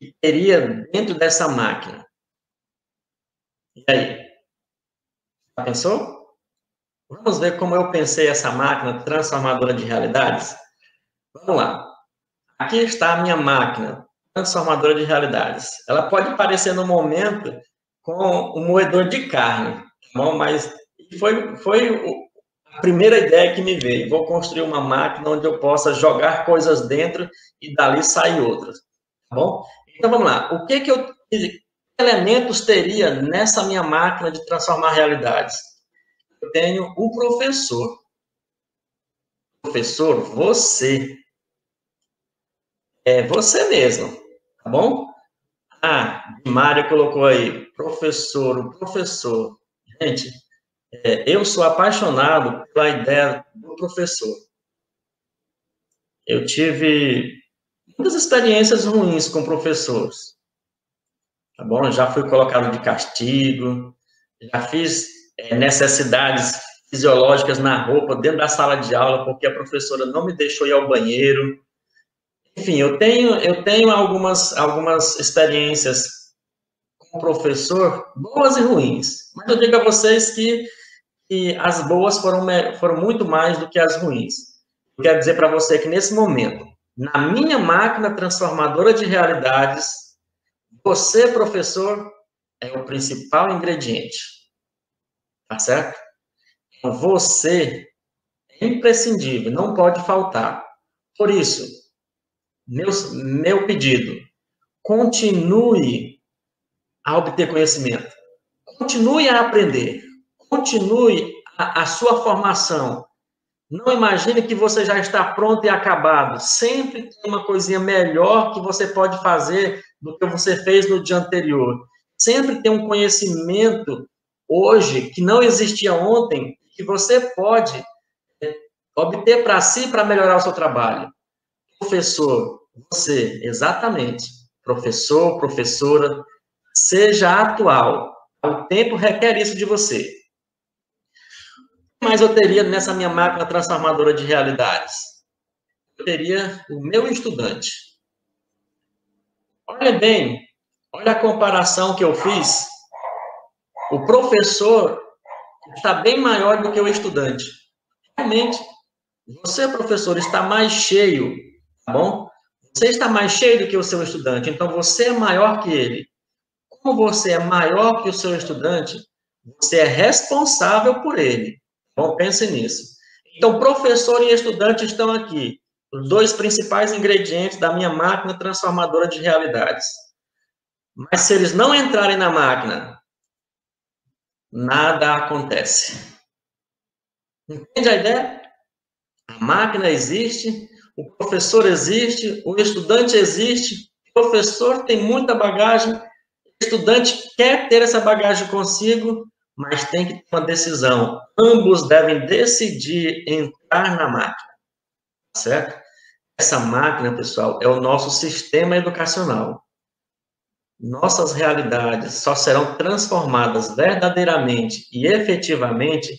que teria dentro dessa máquina? E aí? Já pensou? Vamos ver como eu pensei essa máquina transformadora de realidades? Vamos lá. Aqui está a minha máquina transformadora de realidades. Ela pode parecer no momento com um moedor de carne, tá bom? Mas foi a primeira ideia que me veio. Vou construir uma máquina onde eu possa jogar coisas dentro e dali sair outras, tá bom? Então vamos lá. Que elementos teria nessa minha máquina de transformar realidades? Eu tenho um professor. Professor, você. É você mesmo, tá bom? Mário colocou aí, professor, professor. Gente, eu sou apaixonado pela ideia do professor. Eu tive muitas experiências ruins com professores, tá bom? Já fui colocado de castigo, já fiz necessidades fisiológicas na roupa, dentro da sala de aula, porque a professora não me deixou ir ao banheiro. Enfim, eu tenho algumas experiências com o professor, boas e ruins. Mas eu digo a vocês que as boas foram muito mais do que as ruins. Eu quero dizer para você que, nesse momento, na minha máquina transformadora de realidades, você, professor, é o principal ingrediente. Tá certo? Então, você é imprescindível, não pode faltar. Por isso, meu pedido, continue a obter conhecimento. Continue a aprender. Continue a sua formação. Não imagine que você já está pronto e acabado. Sempre tem uma coisinha melhor que você pode fazer do que você fez no dia anterior. Sempre tem um conhecimento hoje que não existia ontem, que você pode obter para si para melhorar o seu trabalho. Professor, você, exatamente. Professor, professora, seja atual. O tempo requer isso de você. O que mais eu teria nessa minha máquina transformadora de realidades? Eu teria o meu estudante. Olha bem, olha a comparação que eu fiz. O professor está bem maior do que o estudante. Realmente, você, professor, está mais cheio, tá bom? Você está mais cheio do que o seu estudante, então você é maior que ele. Como você é maior que o seu estudante, você é responsável por ele. Bom, pense nisso. Então, professor e estudante estão aqui, os dois principais ingredientes da minha máquina transformadora de realidades. Mas se eles não entrarem na máquina, nada acontece. Entende a ideia? A máquina existe, o professor existe, o estudante existe, o professor tem muita bagagem, o estudante quer ter essa bagagem consigo, mas tem que ter uma decisão. Ambos devem decidir entrar na máquina, certo? Essa máquina, pessoal, é o nosso sistema educacional. Nossas realidades só serão transformadas verdadeiramente e efetivamente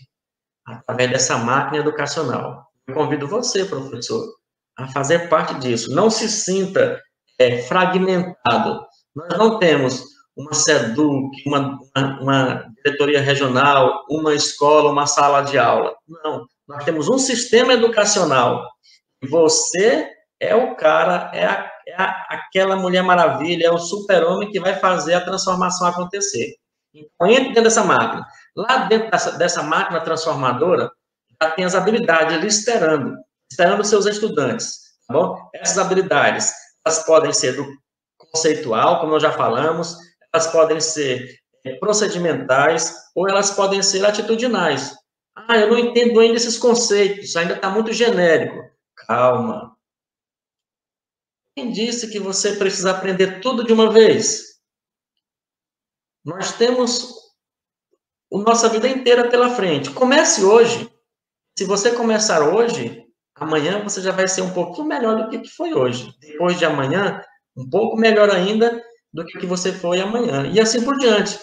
através dessa máquina educacional. Eu convido você, professor, a fazer parte disso. Não se sinta fragmentado. Nós não temos uma SEDUC, uma diretoria regional, uma escola, uma sala de aula. Não, nós temos um sistema educacional. Você é o cara, aquela Mulher Maravilha, é o super-homem que vai fazer a transformação acontecer. Então, entre dentro dessa máquina. Lá dentro dessa máquina transformadora, já tem as habilidades ali esperando os seus estudantes, tá bom? Essas habilidades, elas podem ser do conceitual, como nós já falamos, elas podem ser procedimentais, ou elas podem ser atitudinais. Ah, eu não entendo ainda esses conceitos, ainda está muito genérico. Calma. Quem disse que você precisa aprender tudo de uma vez? Nós temos a nossa vida inteira pela frente. Comece hoje. Se você começar hoje, amanhã você já vai ser um pouquinho melhor do que foi hoje. Depois de amanhã, um pouco melhor ainda do que você foi amanhã. E assim por diante.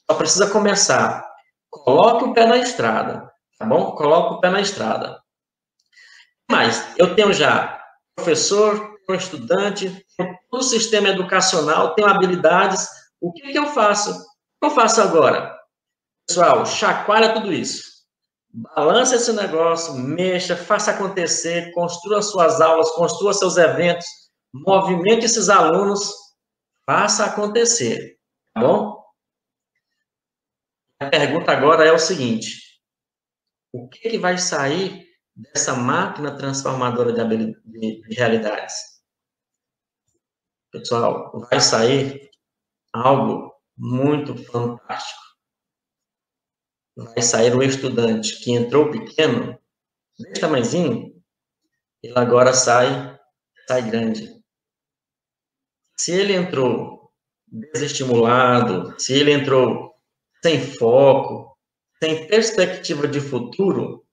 Só precisa começar. Coloque o pé na estrada, tá bom? Coloque o pé na estrada. Mas eu tenho já professor, tenho estudante, tenho todo o sistema educacional, tenho habilidades. O que eu faço? O que eu faço agora? Pessoal, chacoalha tudo isso. Balance esse negócio, mexa, faça acontecer, construa suas aulas, construa seus eventos, movimente esses alunos, faça acontecer, tá bom? A pergunta agora é o seguinte: o que vai sair dessa máquina transformadora de realidades? Pessoal, vai sair algo muito fantástico. Vai sair um estudante que entrou pequeno, desse tamanhozinho, ele agora sai grande. Se ele entrou desestimulado, se ele entrou sem foco, sem perspectiva de futuro,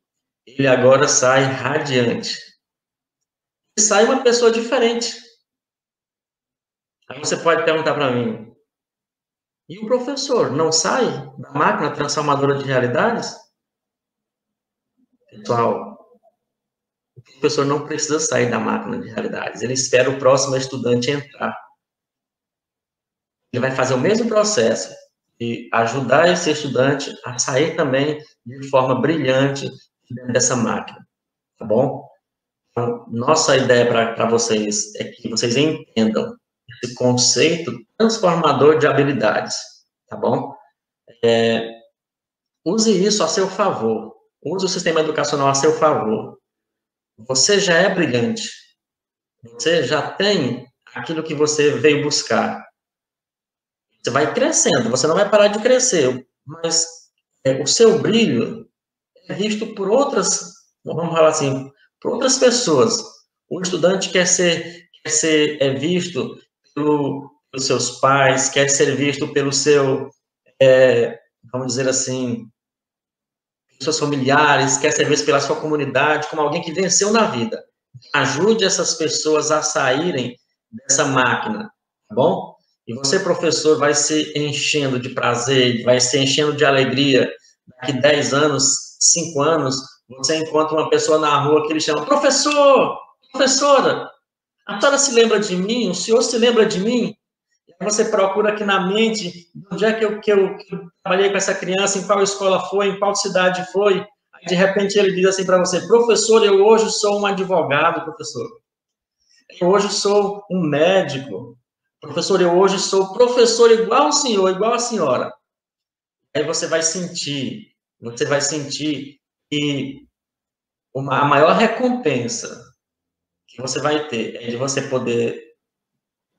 ele agora sai radiante. E sai uma pessoa diferente. Aí você pode perguntar para mim, e o professor não sai da máquina transformadora de realidades? Pessoal, o professor não precisa sair da máquina de realidades. Ele espera o próximo estudante entrar. Ele vai fazer o mesmo processo e ajudar esse estudante a sair também de forma brilhante dentro dessa máquina, tá bom? Então, nossa ideia para vocês é que vocês entendam esse conceito transformador de habilidades, tá bom? Use isso a seu favor, use o sistema educacional a seu favor. Você já é brilhante, você já tem aquilo que você veio buscar. Você vai crescendo, você não vai parar de crescer, mas o seu brilho é visto por outras, vamos falar assim, por outras pessoas. O estudante quer ser visto pelos seus pais, quer ser visto pelo seu, vamos dizer assim, pelos seus familiares, quer ser visto pela sua comunidade, como alguém que venceu na vida. Ajude essas pessoas a saírem dessa máquina, tá bom? E você, professor, vai se enchendo de prazer, vai se enchendo de alegria. Daqui 10 anos, 5 anos, você encontra uma pessoa na rua que ele chama, professor, professora, a senhora se lembra de mim? O senhor se lembra de mim? E aí você procura aqui na mente, onde é que eu trabalhei com essa criança, em qual escola foi, em qual cidade foi. Aí, de repente, ele diz assim para você, professor, eu hoje sou um advogado, professor. Eu hoje sou um médico. Professor, eu hoje sou professor igual ao senhor, igual a senhora. Aí você vai sentir que a maior recompensa que você vai ter é de você poder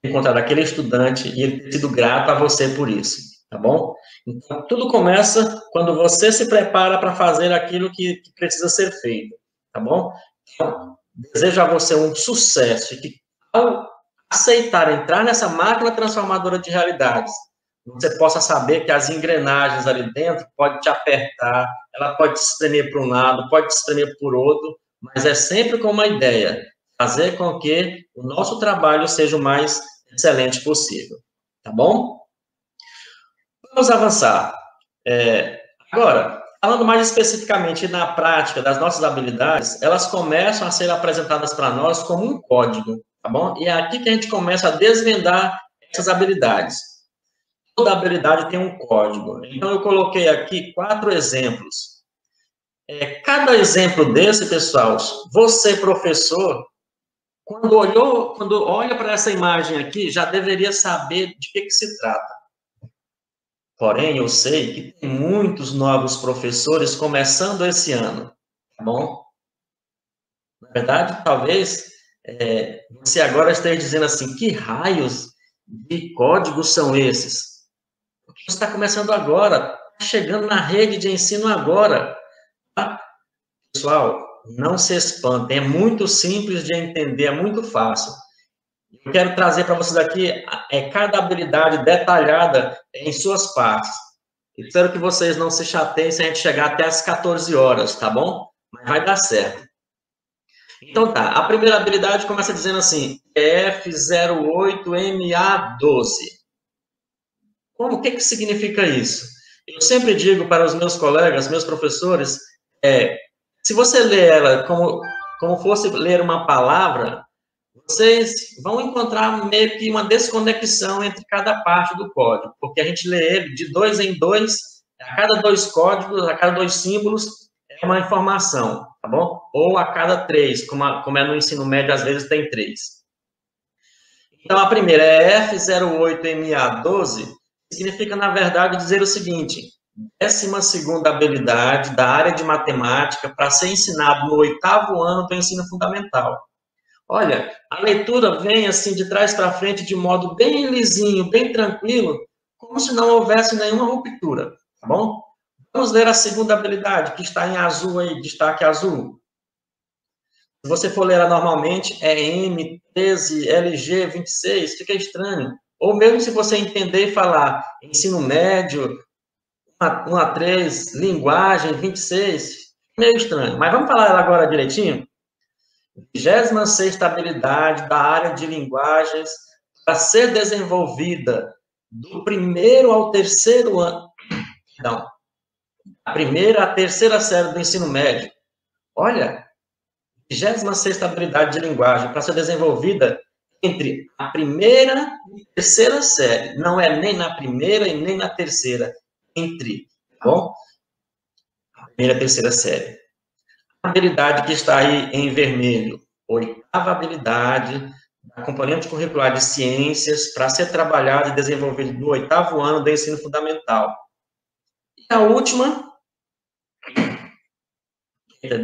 encontrar aquele estudante e ele ter sido grato a você por isso, tá bom? Então, tudo começa quando você se prepara para fazer aquilo que precisa ser feito, tá bom? Então, desejo a você um sucesso e que, ao aceitar entrar nessa máquina transformadora de realidades, você possa saber que as engrenagens ali dentro podem te apertar, ela pode te espremer para um lado, pode te espremer por outro, mas é sempre com uma ideia, fazer com que o nosso trabalho seja o mais excelente possível, tá bom? Vamos avançar. Agora, falando mais especificamente na prática das nossas habilidades, elas começam a ser apresentadas para nós como um código, tá bom? E é aqui que a gente começa a desvendar essas habilidades. Toda habilidade tem um código. Então, eu coloquei aqui 4 exemplos. Cada exemplo desse, pessoal, você, professor, quando olha para essa imagem aqui, já deveria saber de que se trata. Porém, eu sei que tem muitos novos professores começando esse ano, tá bom? Na verdade, talvez você agora esteja dizendo assim, que raios de códigos são esses? Porque você está começando agora, está chegando na rede de ensino agora. Tá? Pessoal, não se espantem, é muito simples de entender, é muito fácil. Eu quero trazer para vocês aqui cada habilidade detalhada em suas partes. Espero que vocês não se chateiem se a gente chegar até as 14 horas, tá bom? Mas vai dar certo. Então tá, a primeira habilidade começa dizendo assim, F08MA12. O que significa isso? Eu sempre digo para os meus colegas, meus professores, se você ler ela como fosse ler uma palavra, vocês vão encontrar meio que uma desconexão entre cada parte do código, porque a gente lê ele de 2 em 2, a cada 2 códigos, a cada 2 símbolos, é uma informação, tá bom? Ou a cada 3, como é no ensino médio, às vezes tem 3. Então, a primeira é F08MA12, significa, na verdade, dizer o seguinte, 12ª habilidade da área de matemática para ser ensinado no 8º ano do ensino fundamental. Olha, a leitura vem assim de trás para frente de modo bem lisinho, bem tranquilo, como se não houvesse nenhuma ruptura, tá bom? Vamos ler a segunda habilidade, que está em azul aí, destaque azul. Se você for ler ela normalmente, é M13, LG 26, fica estranho. Ou mesmo se você entender e falar ensino médio, 1 a 3, linguagem 26, meio estranho. Mas vamos falar ela agora direitinho? 26ª habilidade da área de linguagens para ser desenvolvida do 1º ao 3º ano, não, a 1ª à 3ª série do ensino médio. Olha, 26ª habilidade de linguagem para ser desenvolvida entre a 1ª e 3ª série. Não é nem na 1ª e nem na 3ª, entre, tá bom? A 1ª e a 3ª série. A habilidade que está aí em vermelho, 8ª habilidade da componente curricular de ciências para ser trabalhada e desenvolvida no 8º ano do ensino fundamental. E a última,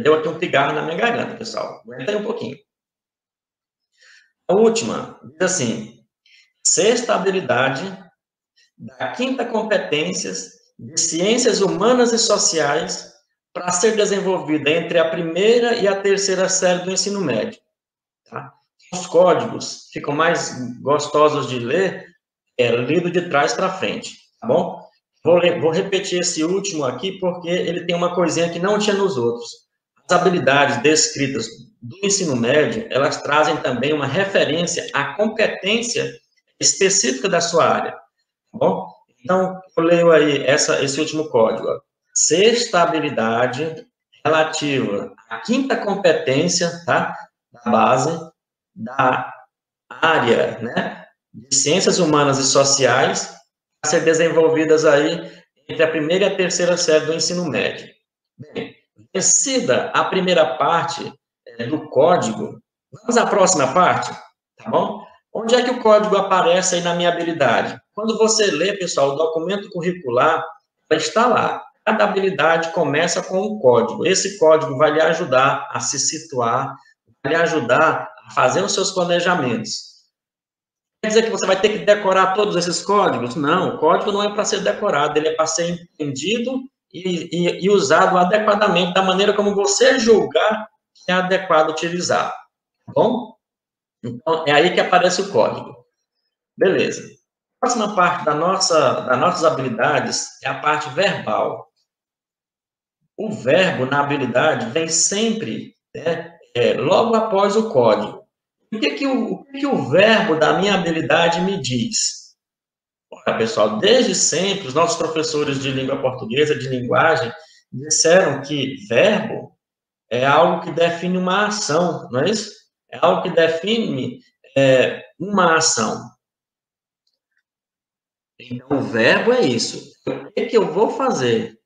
deu aqui um pigarro na minha garganta, pessoal. Aguenta aí um pouquinho. A última, diz assim, 6ª habilidade da 5ª competências de ciências humanas e sociais para ser desenvolvida entre a 1ª e a 3ª série do ensino médio. Tá? Os códigos ficam mais gostosos de ler, lido de trás para frente, tá bom? Vou repetir esse último aqui, porque ele tem uma coisinha que não tinha nos outros. As habilidades descritas do ensino médio, elas trazem também uma referência à competência específica da sua área, tá bom? Então, eu leio aí esse último código. 6ª habilidade relativa à 5ª competência, tá? Da base da área, né? De ciências humanas e sociais a ser desenvolvidas aí entre a 1ª e a 3ª série do ensino médio. Bem, vencida a primeira parte do código, vamos à próxima parte, tá bom? Onde é que o código aparece aí na minha habilidade? Quando você lê, pessoal, o documento curricular, está lá. Cada habilidade começa com um código. Esse código vai lhe ajudar a se situar, vai lhe ajudar a fazer os seus planejamentos. Quer dizer que você vai ter que decorar todos esses códigos? Não, o código não é para ser decorado, ele é para ser entendido e usado adequadamente, da maneira como você julgar que é adequado utilizar. Tá bom? Então, é aí que aparece o código. Beleza. A próxima parte das nossas habilidades é a parte verbal. O verbo na habilidade vem sempre, né, logo após o código. O que o verbo da minha habilidade me diz? Olha, pessoal, desde sempre, os nossos professores de língua portuguesa, de linguagem, disseram que verbo é algo que define uma ação, não é isso? É algo que define uma ação. Então, o verbo é isso. O que eu vou fazer?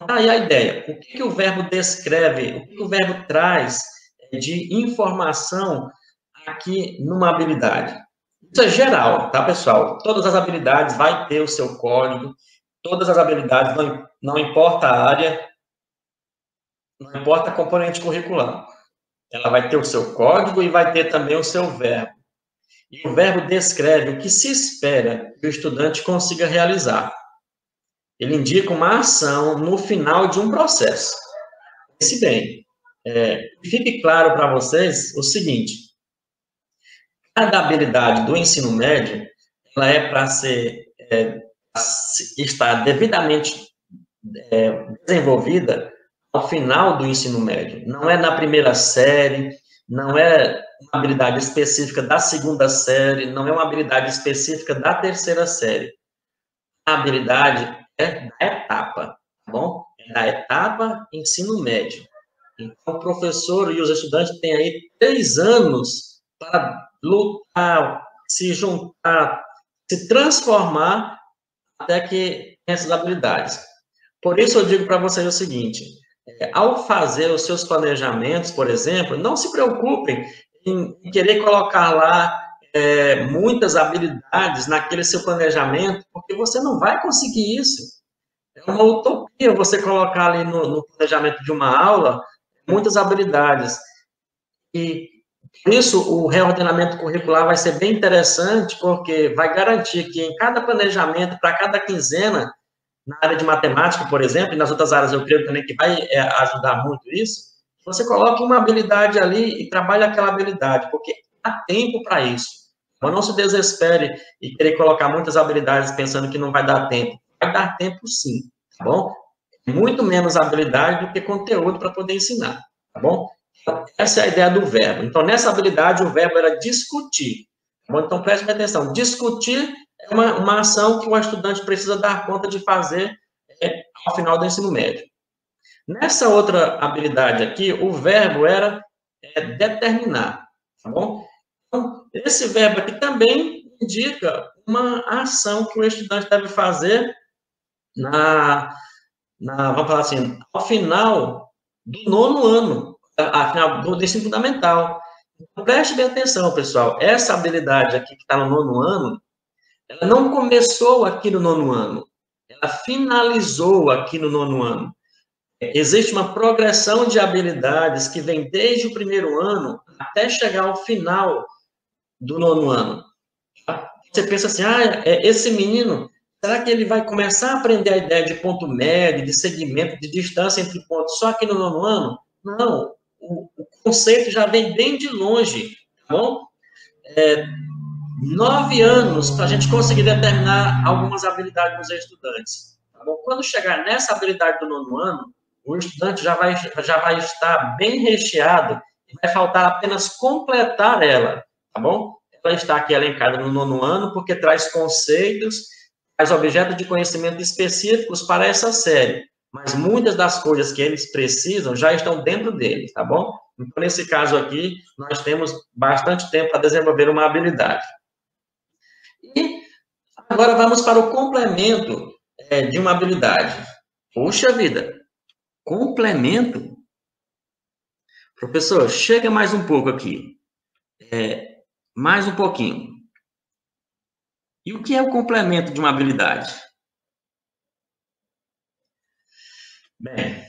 Aí a ideia, o que o verbo descreve, o que o verbo traz de informação aqui numa habilidade? Isso é geral, tá, pessoal? Todas as habilidades vai ter o seu código, todas as habilidades, não importa a área, não importa a componente curricular. Ela vai ter o seu código e vai ter também o seu verbo. E o verbo descreve o que se espera que o estudante consiga realizar. Ele indica uma ação no final de um processo. Pense bem, fique claro para vocês o seguinte: cada habilidade do ensino médio, ela é para estar devidamente desenvolvida ao final do ensino médio. Não é na primeira série, não é uma habilidade específica da segunda série, não é uma habilidade específica da terceira série. A habilidade é da etapa, tá bom? É da etapa ensino médio. Então, o professor e os estudantes têm aí 3 anos para lutar, se juntar, se transformar até que essas habilidades. Por isso, eu digo para vocês o seguinte: ao fazer os seus planejamentos, por exemplo, não se preocupem em querer colocar lá muitas habilidades naquele seu planejamento, porque você não vai conseguir isso. É uma utopia você colocar ali no planejamento de uma aula muitas habilidades. E, por isso, o reordenamento curricular vai ser bem interessante, porque vai garantir que em cada planejamento, para cada quinzena, na área de matemática, por exemplo, e nas outras áreas eu creio também que vai ajudar muito isso, você coloque uma habilidade ali e trabalhe aquela habilidade, porque há tempo para isso. Mas não se desespere e querer colocar muitas habilidades pensando que não vai dar tempo. Vai dar tempo sim, tá bom? Muito menos habilidade do que conteúdo para poder ensinar, tá bom? Então, essa é a ideia do verbo. Então, nessa habilidade, o verbo era discutir. Tá bom? Então, preste atenção. Discutir é uma ação que o estudante precisa dar conta de fazer ao final do ensino médio. Nessa outra habilidade aqui, o verbo era determinar, tá bom? Então, esse verbo aqui também indica uma ação que o estudante deve fazer vamos falar assim, ao final do 9º ano, ao final do ensino fundamental. Então, preste bem atenção, pessoal. Essa habilidade aqui que está no 9º ano, ela não começou aqui no 9º ano, ela finalizou aqui no 9º ano. Existe uma progressão de habilidades que vem desde o 1º ano até chegar ao final do 9º ano. Você pensa assim, esse menino, será que ele vai começar a aprender a ideia de ponto médio, de segmento, de distância entre pontos só aqui no 9º ano? Não, o conceito já vem bem de longe, tá bom? 9 anos para a gente conseguir determinar algumas habilidades dos estudantes. Tá bom? Quando chegar nessa habilidade do 9º ano, o estudante já vai estar bem recheado e vai faltar apenas completar ela, tá bom? Ela está aqui elencada no 9º ano porque traz conceitos, traz objetos de conhecimento específicos para essa série, mas muitas das coisas que eles precisam já estão dentro deles, tá bom? Então, nesse caso aqui, nós temos bastante tempo para desenvolver uma habilidade. E agora vamos para o complemento de uma habilidade. Puxa vida, complemento? Professor, chega mais um pouco aqui. Mais um pouquinho. E o que é o complemento de uma habilidade? Bem,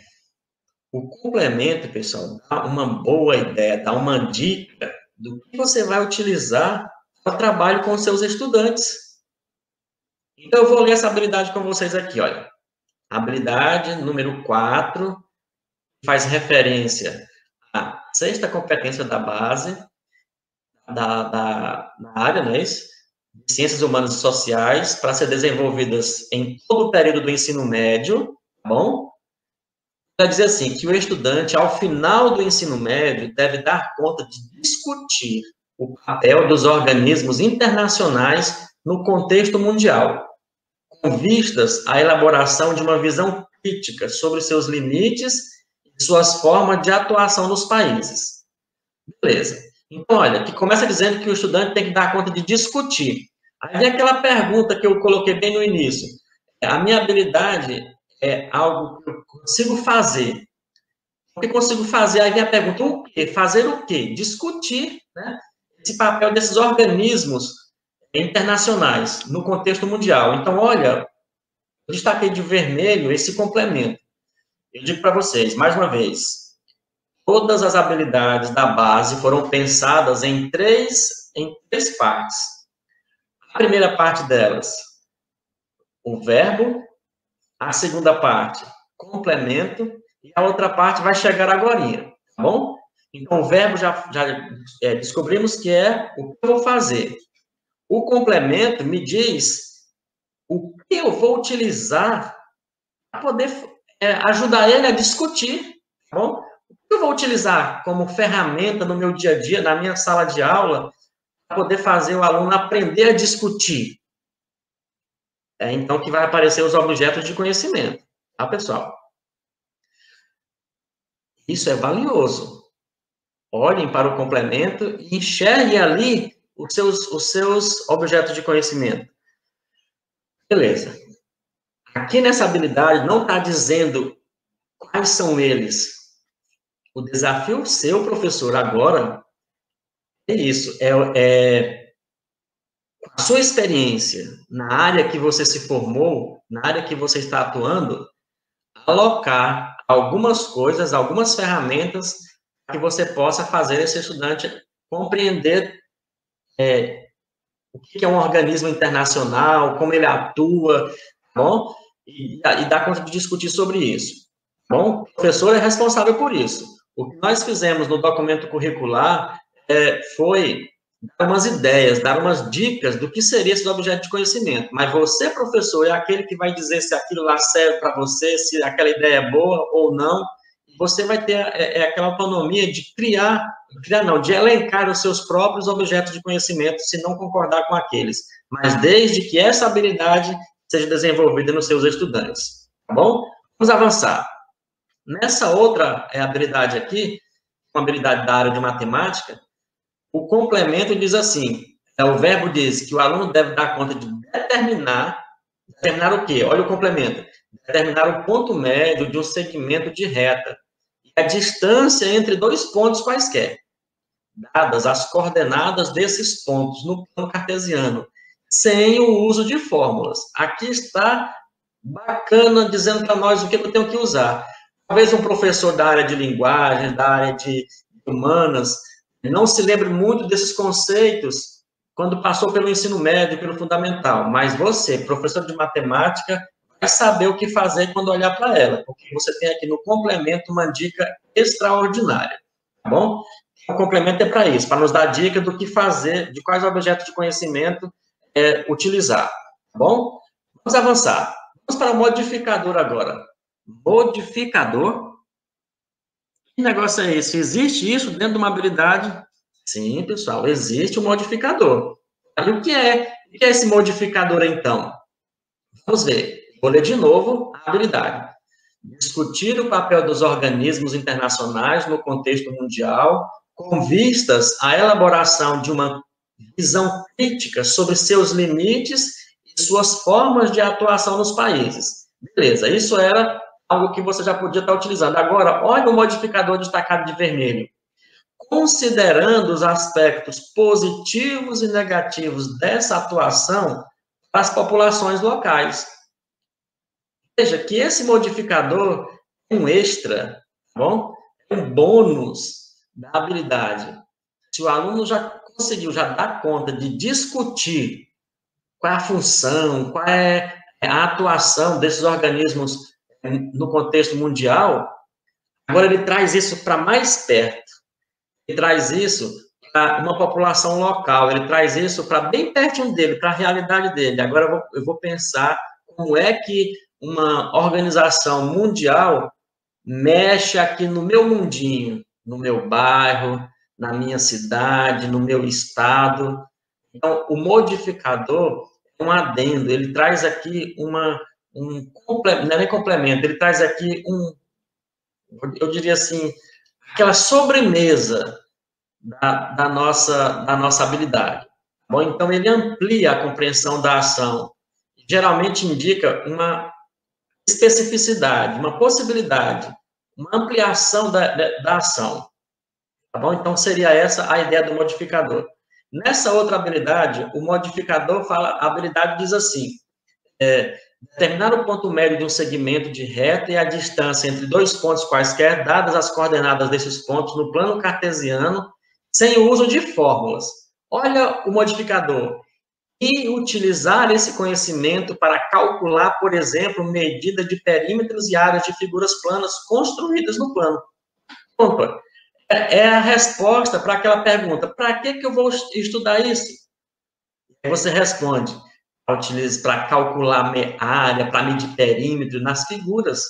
o complemento, pessoal, dá uma boa ideia, dá uma dica do que você vai utilizar para trabalho com os seus estudantes. Então, eu vou ler essa habilidade com vocês aqui, olha. Habilidade número 4 faz referência à 6ª competência da base da área, não é isso? De Ciências Humanas e Sociais, para ser desenvolvidas em todo o período do ensino médio, tá bom? Vai dizer assim, que o estudante, ao final do ensino médio, deve dar conta de discutir o papel dos organismos internacionais no contexto mundial, com vistas à elaboração de uma visão crítica sobre seus limites e suas formas de atuação nos países. Beleza. Então, olha, que começa dizendo que o estudante tem que dar conta de discutir. Aí vem aquela pergunta que eu coloquei bem no início. A minha habilidade é algo que eu consigo fazer. O que eu consigo fazer? Aí vem a pergunta, o quê? Fazer o quê? Discutir, né? Esse papel desses organismos internacionais no contexto mundial. Então, olha, Eu destaquei de vermelho esse complemento. Eu digo para vocês, mais uma vez, todas as habilidades da base foram pensadas em três partes. A primeira parte delas, o verbo. A segunda parte, complemento. E a outra parte vai chegar agorinha, tá bom? Então, o verbo já descobrimos que é o que eu vou fazer. O complemento me diz o que eu vou utilizar para poder ajudar ele a discutir, tá bom? O que eu vou utilizar como ferramenta no meu dia a dia, na minha sala de aula, para poder fazer o aluno aprender a discutir. Então, que vai aparecer os objetos de conhecimento, tá, pessoal? Isso é valioso. Olhem para o complemento e enxerguem ali os seus objetos de conhecimento. Beleza. Aqui nessa habilidade não está dizendo quais são eles. O desafio seu, professor, agora é isso. A sua experiência na área que você se formou, na área que você está atuando, alocar algumas coisas, algumas ferramentas que você possa fazer esse estudante compreender o que é um organismo internacional, como ele atua, tá bom? E dar conta de discutir sobre isso. Tá bom? O professor é responsável por isso. O que nós fizemos no documento curricular foi dar umas ideias, dar umas dicas do que seria esse objeto de conhecimento. Mas você, professor, é aquele que vai dizer se aquilo lá serve para você, se aquela ideia é boa ou não. Você vai ter aquela autonomia de de elencar os seus próprios objetos de conhecimento, se não concordar com aqueles. Mas desde que essa habilidade seja desenvolvida nos seus estudantes. Tá bom? Vamos avançar. Nessa outra habilidade aqui, uma habilidade da área de matemática, o complemento diz assim, o verbo diz que o aluno deve dar conta de determinar o quê? Olha o complemento. Determinar o ponto médio de um segmento de reta e a distância entre dois pontos quaisquer, dadas as coordenadas desses pontos no plano cartesiano, sem o uso de fórmulas. Aqui está bacana dizendo para nós o que eu tenho que usar. Talvez um professor da área de linguagem, da área de humanas, não se lembre muito desses conceitos quando passou pelo ensino médio, pelo fundamental, mas você, professor de matemática, vai saber o que fazer quando olhar para ela, porque você tem aqui no complemento uma dica extraordinária, tá bom? O complemento é para isso, para nos dar dica do que fazer, de quais objetos de conhecimento utilizar, tá bom? Vamos avançar. Vamos para o modificador agora. Modificador? Que negócio é esse? Existe isso dentro de uma habilidade? Sim, pessoal, existe um modificador. E o que é esse modificador, então? Vamos ver. Vou ler de novo a habilidade. Discutir o papel dos organismos internacionais no contexto mundial, com vistas à elaboração de uma visão crítica sobre seus limites e suas formas de atuação nos países. Beleza, isso era algo que você já podia estar utilizando. Agora, olha o modificador destacado de vermelho. Considerando os aspectos positivos e negativos dessa atuação para as populações locais. Veja que esse modificador é um extra, tá bom? É um bônus da habilidade. Se o aluno já conseguiu, já dar conta de discutir qual é a função, qual é a atuação desses organismos no contexto mundial, agora ele traz isso para mais perto. Ele traz isso para uma população local, ele traz isso para bem pertinho dele, para a realidade dele. Agora eu vou pensar como é que uma organização mundial mexe aqui no meu mundinho, no meu bairro, na minha cidade, no meu estado. Então, o modificador é um adendo, ele traz aqui não é nem complemento, ele traz aqui eu diria assim, aquela sobremesa da nossa habilidade. Bom, então, ele amplia a compreensão da ação, geralmente indica uma especificidade, uma possibilidade, uma ampliação da ação. Tá bom? Então, seria essa a ideia do modificador. Nessa outra habilidade, o modificador a habilidade diz assim, determinar o ponto médio de um segmento de reta e a distância entre dois pontos quaisquer, dadas as coordenadas desses pontos no plano cartesiano, sem o uso de fórmulas. Olha o modificador. E utilizar esse conhecimento para calcular, por exemplo, medida de perímetros e áreas de figuras planas construídas no plano. Opa, é a resposta para aquela pergunta: para que eu vou estudar isso? Aí você responde: para calcular área, para medir perímetro nas figuras.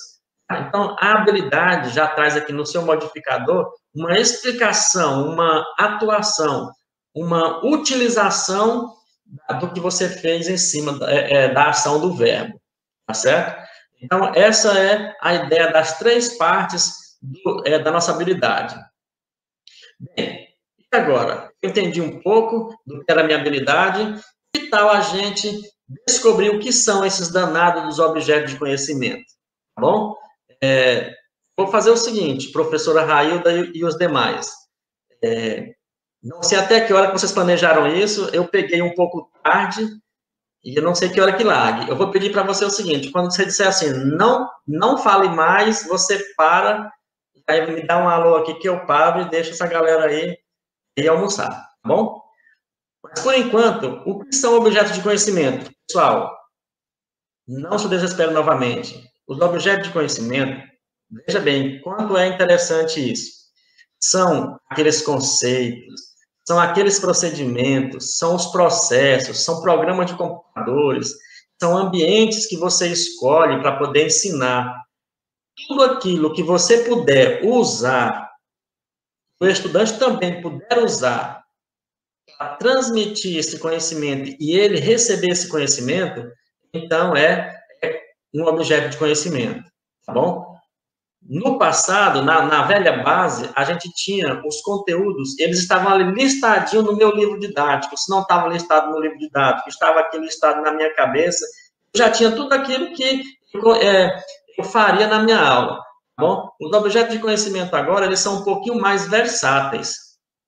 Então, a habilidade já traz aqui no seu modificador uma explicação, uma atuação, uma utilização do que você fez em cima da ação do verbo, tá certo? Então, essa é a ideia das três partes da nossa habilidade. Bem, e agora? Eu entendi um pouco do que era a minha habilidade. Que tal a gente descobrir o que são esses danados dos objetos de conhecimento? Tá bom? Vou fazer o seguinte, professora Railda e os demais. Não sei até que hora que vocês planejaram isso, eu peguei um pouco tarde e eu não sei que hora que largue. Eu vou pedir para você o seguinte: quando você disser assim, não fale mais, você para, aí me dá um alô aqui que eu paro e deixo essa galera aí ir almoçar, tá bom? Mas, por enquanto, o que são objetos de conhecimento? Pessoal, não se desespere novamente. Os objetos de conhecimento, veja bem, quanto é interessante isso. São aqueles conceitos, são aqueles procedimentos, são os processos, são programas de computadores, são ambientes que você escolhe para poder ensinar. Tudo aquilo que você puder usar, o estudante também puder usar para transmitir esse conhecimento e ele receber esse conhecimento, então é um objeto de conhecimento, tá bom? No passado, na velha base, a gente tinha os conteúdos, eles estavam ali listadinhos no meu livro didático. Se não estava listado no livro didático, estava aqui listado na minha cabeça, eu já tinha tudo aquilo que eu faria na minha aula, tá bom? Os objetos de conhecimento agora, eles são um pouquinho mais versáteis.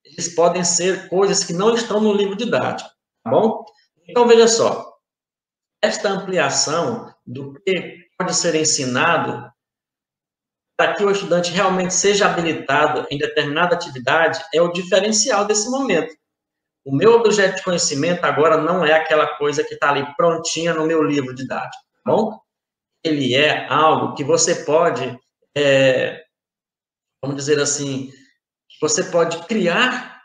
Eles podem ser coisas que não estão no livro didático, tá bom? Então, veja só, esta ampliação do que pode ser ensinado para que o estudante realmente seja habilitado em determinada atividade é o diferencial desse momento. O meu objeto de conhecimento agora não é aquela coisa que está ali prontinha no meu livro didático, tá bom? Ele é algo que você pode, vamos dizer assim, você pode criar,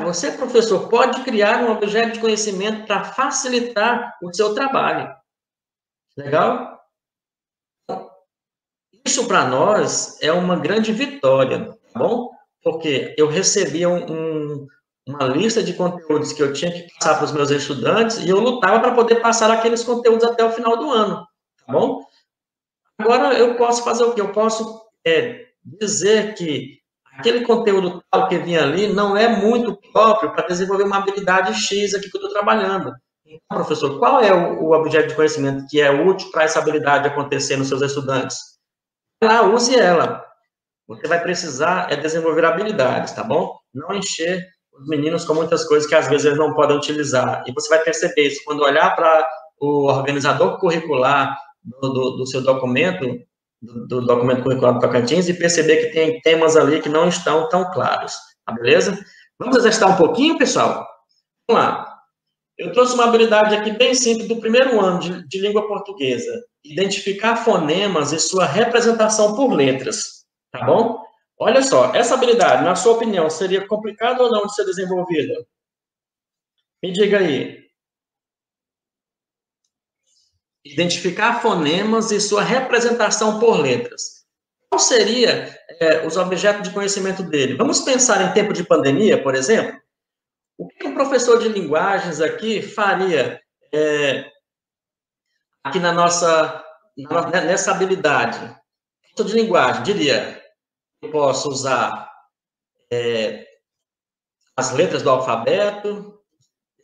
você, professor, pode criar um objeto de conhecimento para facilitar o seu trabalho. Legal? Isso, para nós, é uma grande vitória, tá bom? Porque eu recebia uma lista de conteúdos que eu tinha que passar para os meus estudantes e eu lutava para poder passar aqueles conteúdos até o final do ano, tá bom? Agora, eu posso fazer o quê? Eu posso dizer que aquele conteúdo tal que vinha ali não é muito próprio para desenvolver uma habilidade X aqui que eu estou trabalhando. Então, professor, qual é o objeto de conhecimento que é útil para essa habilidade acontecer nos seus estudantes? Use ela. Você vai precisar desenvolver habilidades, tá bom? Não encher os meninos com muitas coisas que às vezes eles não podem utilizar. E você vai perceber isso quando olhar para o organizador curricular do seu documento, do documento curricular do Tocantins, e perceber que tem temas ali que não estão tão claros, tá beleza? Vamos exercitar um pouquinho, pessoal? Vamos lá. Eu trouxe uma habilidade aqui bem simples do primeiro ano de língua portuguesa. Identificar fonemas e sua representação por letras, tá bom? Olha só, essa habilidade, na sua opinião, seria complicada ou não de ser desenvolvida? Me diga aí. Identificar fonemas e sua representação por letras. Qual seria os objetos de conhecimento dele? Vamos pensar em tempo de pandemia, por exemplo? O que um professor de linguagens aqui faria aqui nessa habilidade? Professor de linguagem, diria, eu posso usar as letras do alfabeto,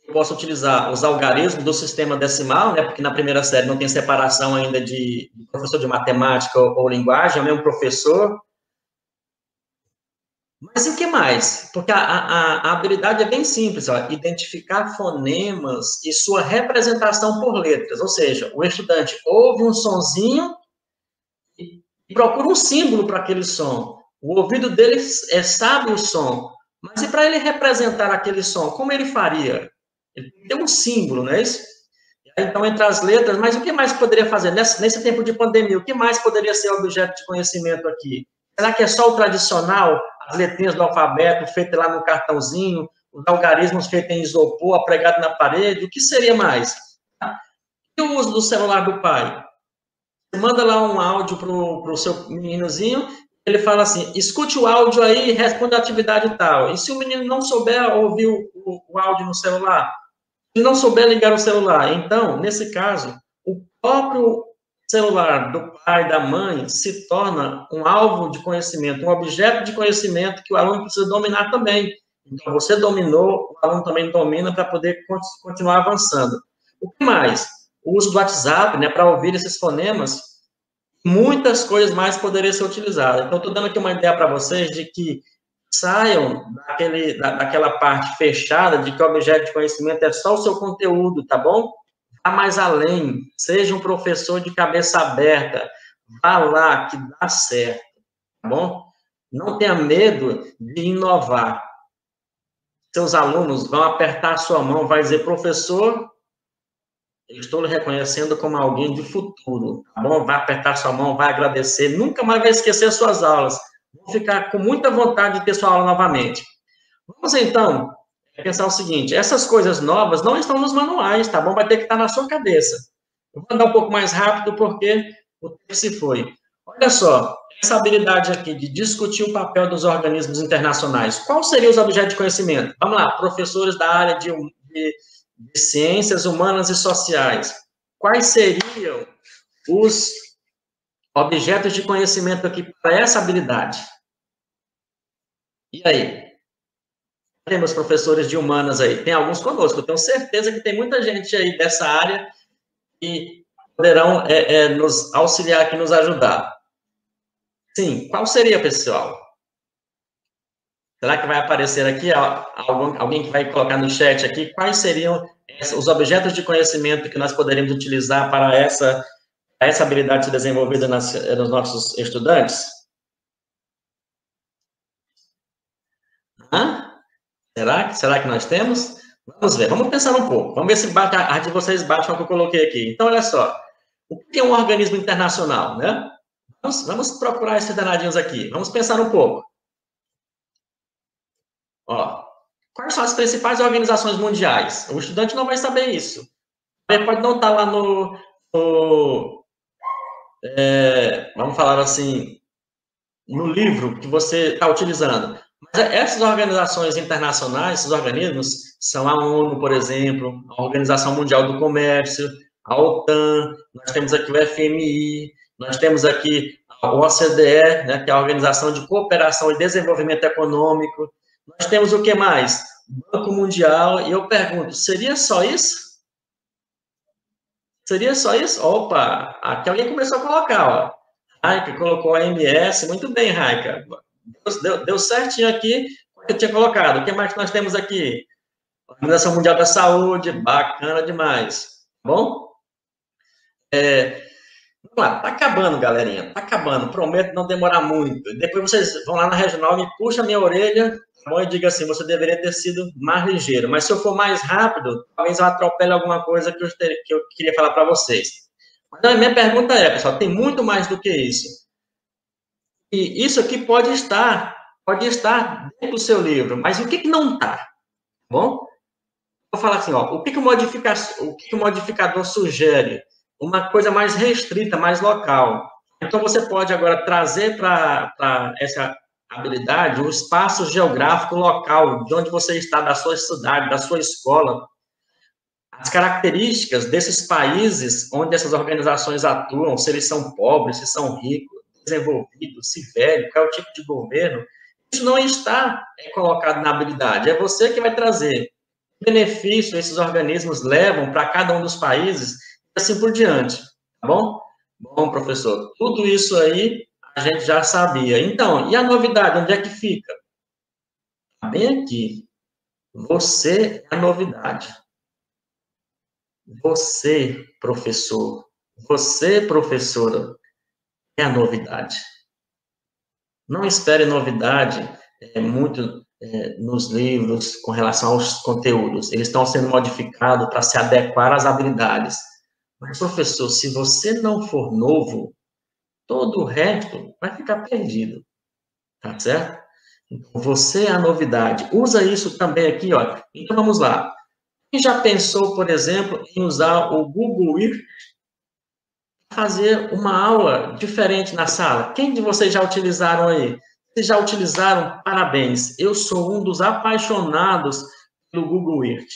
eu posso utilizar os algarismos do sistema decimal, né, porque na primeira série não tem separação ainda de professor de matemática ou linguagem, é o mesmo professor. Mas e o que mais? Porque a habilidade é bem simples, ó, identificar fonemas e sua representação por letras, ou seja, o estudante ouve um sonzinho e procura um símbolo para aquele som. O ouvido dele sabe o som, mas e para ele representar aquele som, como ele faria? Ele tem um símbolo, não é isso? Então, entre as letras, mas o que mais poderia fazer? Nesse tempo de pandemia, o que mais poderia ser objeto de conhecimento aqui? Será que é só o tradicional, as letrinhas do alfabeto feitas lá no cartãozinho, os algarismos feitos em isopor, pregado na parede? O que seria mais? E o uso do celular do pai? Você manda lá um áudio para o seu meninozinho, ele fala assim, escute o áudio aí e responda a atividade tal. E se o menino não souber ouvir o áudio no celular? Se não souber ligar o celular, então, nesse caso, o próprio celular do pai, da mãe, se torna um alvo de conhecimento, um objeto de conhecimento que o aluno precisa dominar também. Então, você dominou, o aluno também domina para poder continuar avançando. O que mais? O uso do WhatsApp, né, para ouvir esses fonemas, muitas coisas mais poderiam ser utilizadas. Então, estou dando aqui uma ideia para vocês de que saiam daquela parte fechada de que o objeto de conhecimento é só o seu conteúdo, tá bom? Vá mais além, seja um professor de cabeça aberta, vá lá, que dá certo, tá bom? Não tenha medo de inovar. Seus alunos vão apertar a sua mão, vai dizer, professor, eu estou lhe reconhecendo como alguém de futuro, tá bom? Vai apertar sua mão, vai agradecer, nunca mais vai esquecer as suas aulas. Vou ficar com muita vontade de ter sua aula novamente. Vamos, então, pensar o seguinte, essas coisas novas não estão nos manuais, tá bom? Vai ter que estar na sua cabeça. Eu vou andar um pouco mais rápido porque o tempo se foi. Olha só, essa habilidade aqui de discutir o papel dos organismos internacionais. Quais seriam os objetos de conhecimento? Vamos lá, professores da área de ciências humanas e sociais. Quais seriam os objetos de conhecimento aqui para essa habilidade? E aí? Temos professores de humanas aí, tem alguns conosco, eu tenho certeza que tem muita gente aí dessa área que poderão nos auxiliar aqui, nos ajudar. Sim, qual seria, pessoal? Será que vai aparecer aqui alguém que vai colocar no chat aqui quais seriam os objetos de conhecimento que nós poderíamos utilizar para essa habilidade ser desenvolvida nos nossos estudantes? Será que nós temos? Vamos ver, vamos pensar um pouco. Vamos ver se a de vocês bate com o que eu coloquei aqui. Então, olha só. O que é um organismo internacional, né? Vamos procurar esses danadinhos aqui. Vamos pensar um pouco. Ó, quais são as principais organizações mundiais? O estudante não vai saber isso. Ele pode não estar lá vamos falar assim, no livro que você está utilizando. Mas essas organizações internacionais, esses organismos, são a ONU, por exemplo, a Organização Mundial do Comércio, a OTAN, nós temos aqui o FMI, nós temos aqui a OCDE, né, que é a Organização de Cooperação e Desenvolvimento Econômico. Nós temos o que mais? Banco Mundial. E eu pergunto, seria só isso? Seria só isso? Opa, aqui alguém começou a colocar, ó. Raika colocou a OMS, muito bem, Raika. Deu certinho aqui o que eu tinha colocado. O que mais que nós temos aqui? Organização Mundial da Saúde, bacana demais. Tá bom? Vamos lá, tá acabando, galerinha. Tá acabando. Prometo não demorar muito. Depois vocês vão lá na regional, me puxa a minha orelha, tá bom? E diga assim, você deveria ter sido mais ligeiro. Mas se eu for mais rápido, talvez eu atropele alguma coisa que eu queria falar para vocês. Mas a minha pergunta é, pessoal, tem muito mais do que isso. E isso aqui pode estar dentro do seu livro, mas o que não está? Bom? Vou falar assim, ó, o que o modificador sugere? Uma coisa mais restrita, mais local. Então, você pode agora trazer para essa habilidade um espaço geográfico local, de onde você está, da sua cidade, da sua escola. As características desses países onde essas organizações atuam, se eles são pobres, se são ricos, desenvolvidos, se velho, qual é o tipo de governo, isso não está colocado na habilidade. É você que vai trazer benefício esses organismos levam para cada um dos países e assim por diante, tá bom? Bom, professor, tudo isso aí a gente já sabia. Então, e a novidade, onde é que fica? bem aqui. Você é a novidade. Você, professor, você, professora, é a novidade. Não espere novidade muito nos livros com relação aos conteúdos. Eles estão sendo modificados para se adequar às habilidades. Mas, professor, se você não for novo, todo o resto vai ficar perdido. Tá certo? Então, você é a novidade. Usa isso também aqui, ó. Então, vamos lá. Quem já pensou, por exemplo, em usar o Google Earth para fazer uma aula diferente na sala? Quem de vocês já utilizaram aí? Se já utilizaram, parabéns. Eu sou um dos apaixonados pelo Google Earth.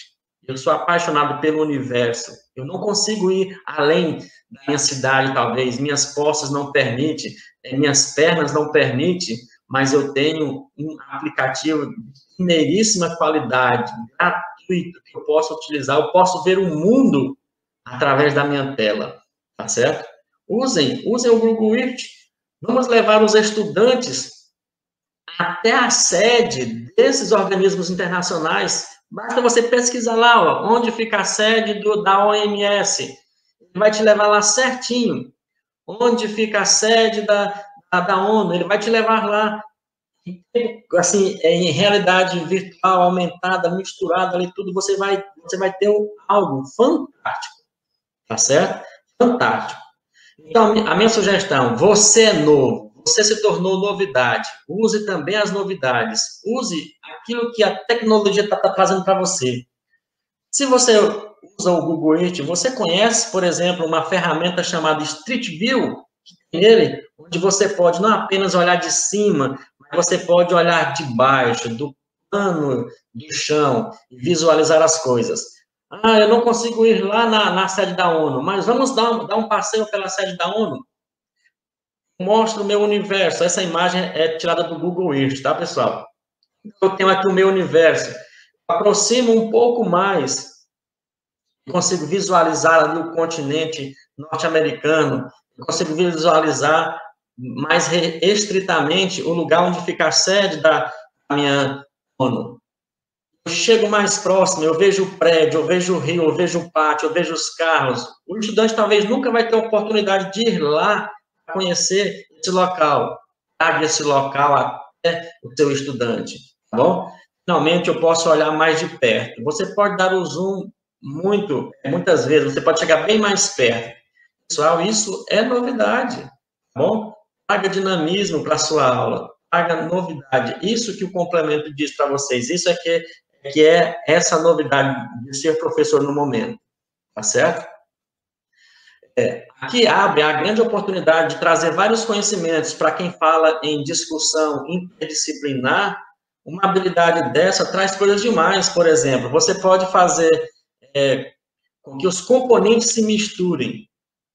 Eu sou apaixonado pelo universo. Eu não consigo ir além da minha cidade, talvez. Minhas costas não permitem, minhas pernas não permitem, mas eu tenho um aplicativo de primeiríssima qualidade, gratuito, que eu posso utilizar. Eu posso ver o mundo através da minha tela, tá certo? Usem o Google Earth. Vamos levar os estudantes até a sede desses organismos internacionais. Basta você pesquisar lá, ó, onde fica a sede da OMS. Ele vai te levar lá certinho. Onde fica a sede da ONU. Ele vai te levar lá. Assim, em realidade virtual, aumentada, misturada ali, tudo, você vai ter algo fantástico. Tá certo? Fantástico. Então, a minha sugestão, você é novo. Você se tornou novidade. Use também as novidades. Use aquilo que a tecnologia está trazendo para você. Se você usa o Google Earth, você conhece, por exemplo, uma ferramenta chamada Street View, nele, onde você pode não apenas olhar de cima, mas você pode olhar de baixo, do plano do chão, e visualizar as coisas. Ah, eu não consigo ir lá na sede da ONU, mas vamos dar um passeio pela sede da ONU? Mostra o meu universo. Essa imagem é tirada do Google Earth, tá, pessoal? Eu tenho aqui o meu universo. Aproximo um pouco mais. Consigo visualizar ali o continente norte-americano. Consigo visualizar mais estritamente o lugar onde fica a sede da minha ONU. Eu chego mais próximo, eu vejo o prédio, eu vejo o rio, eu vejo o pátio, eu vejo os carros. O estudante talvez nunca vai ter a oportunidade de ir lá conhecer esse local. Traga esse local até o seu estudante, tá bom? Finalmente, eu posso olhar mais de perto. Você pode dar o zoom muitas vezes, você pode chegar bem mais perto. Pessoal, isso é novidade, tá bom? Traga dinamismo para a sua aula, traga novidade. Isso que o complemento diz para vocês, isso é que é essa novidade de ser professor no momento, tá certo? Aqui abre a grande oportunidade de trazer vários conhecimentos para quem fala em discussão interdisciplinar. Uma habilidade dessa traz coisas demais, por exemplo, você pode fazer com que os componentes se misturem.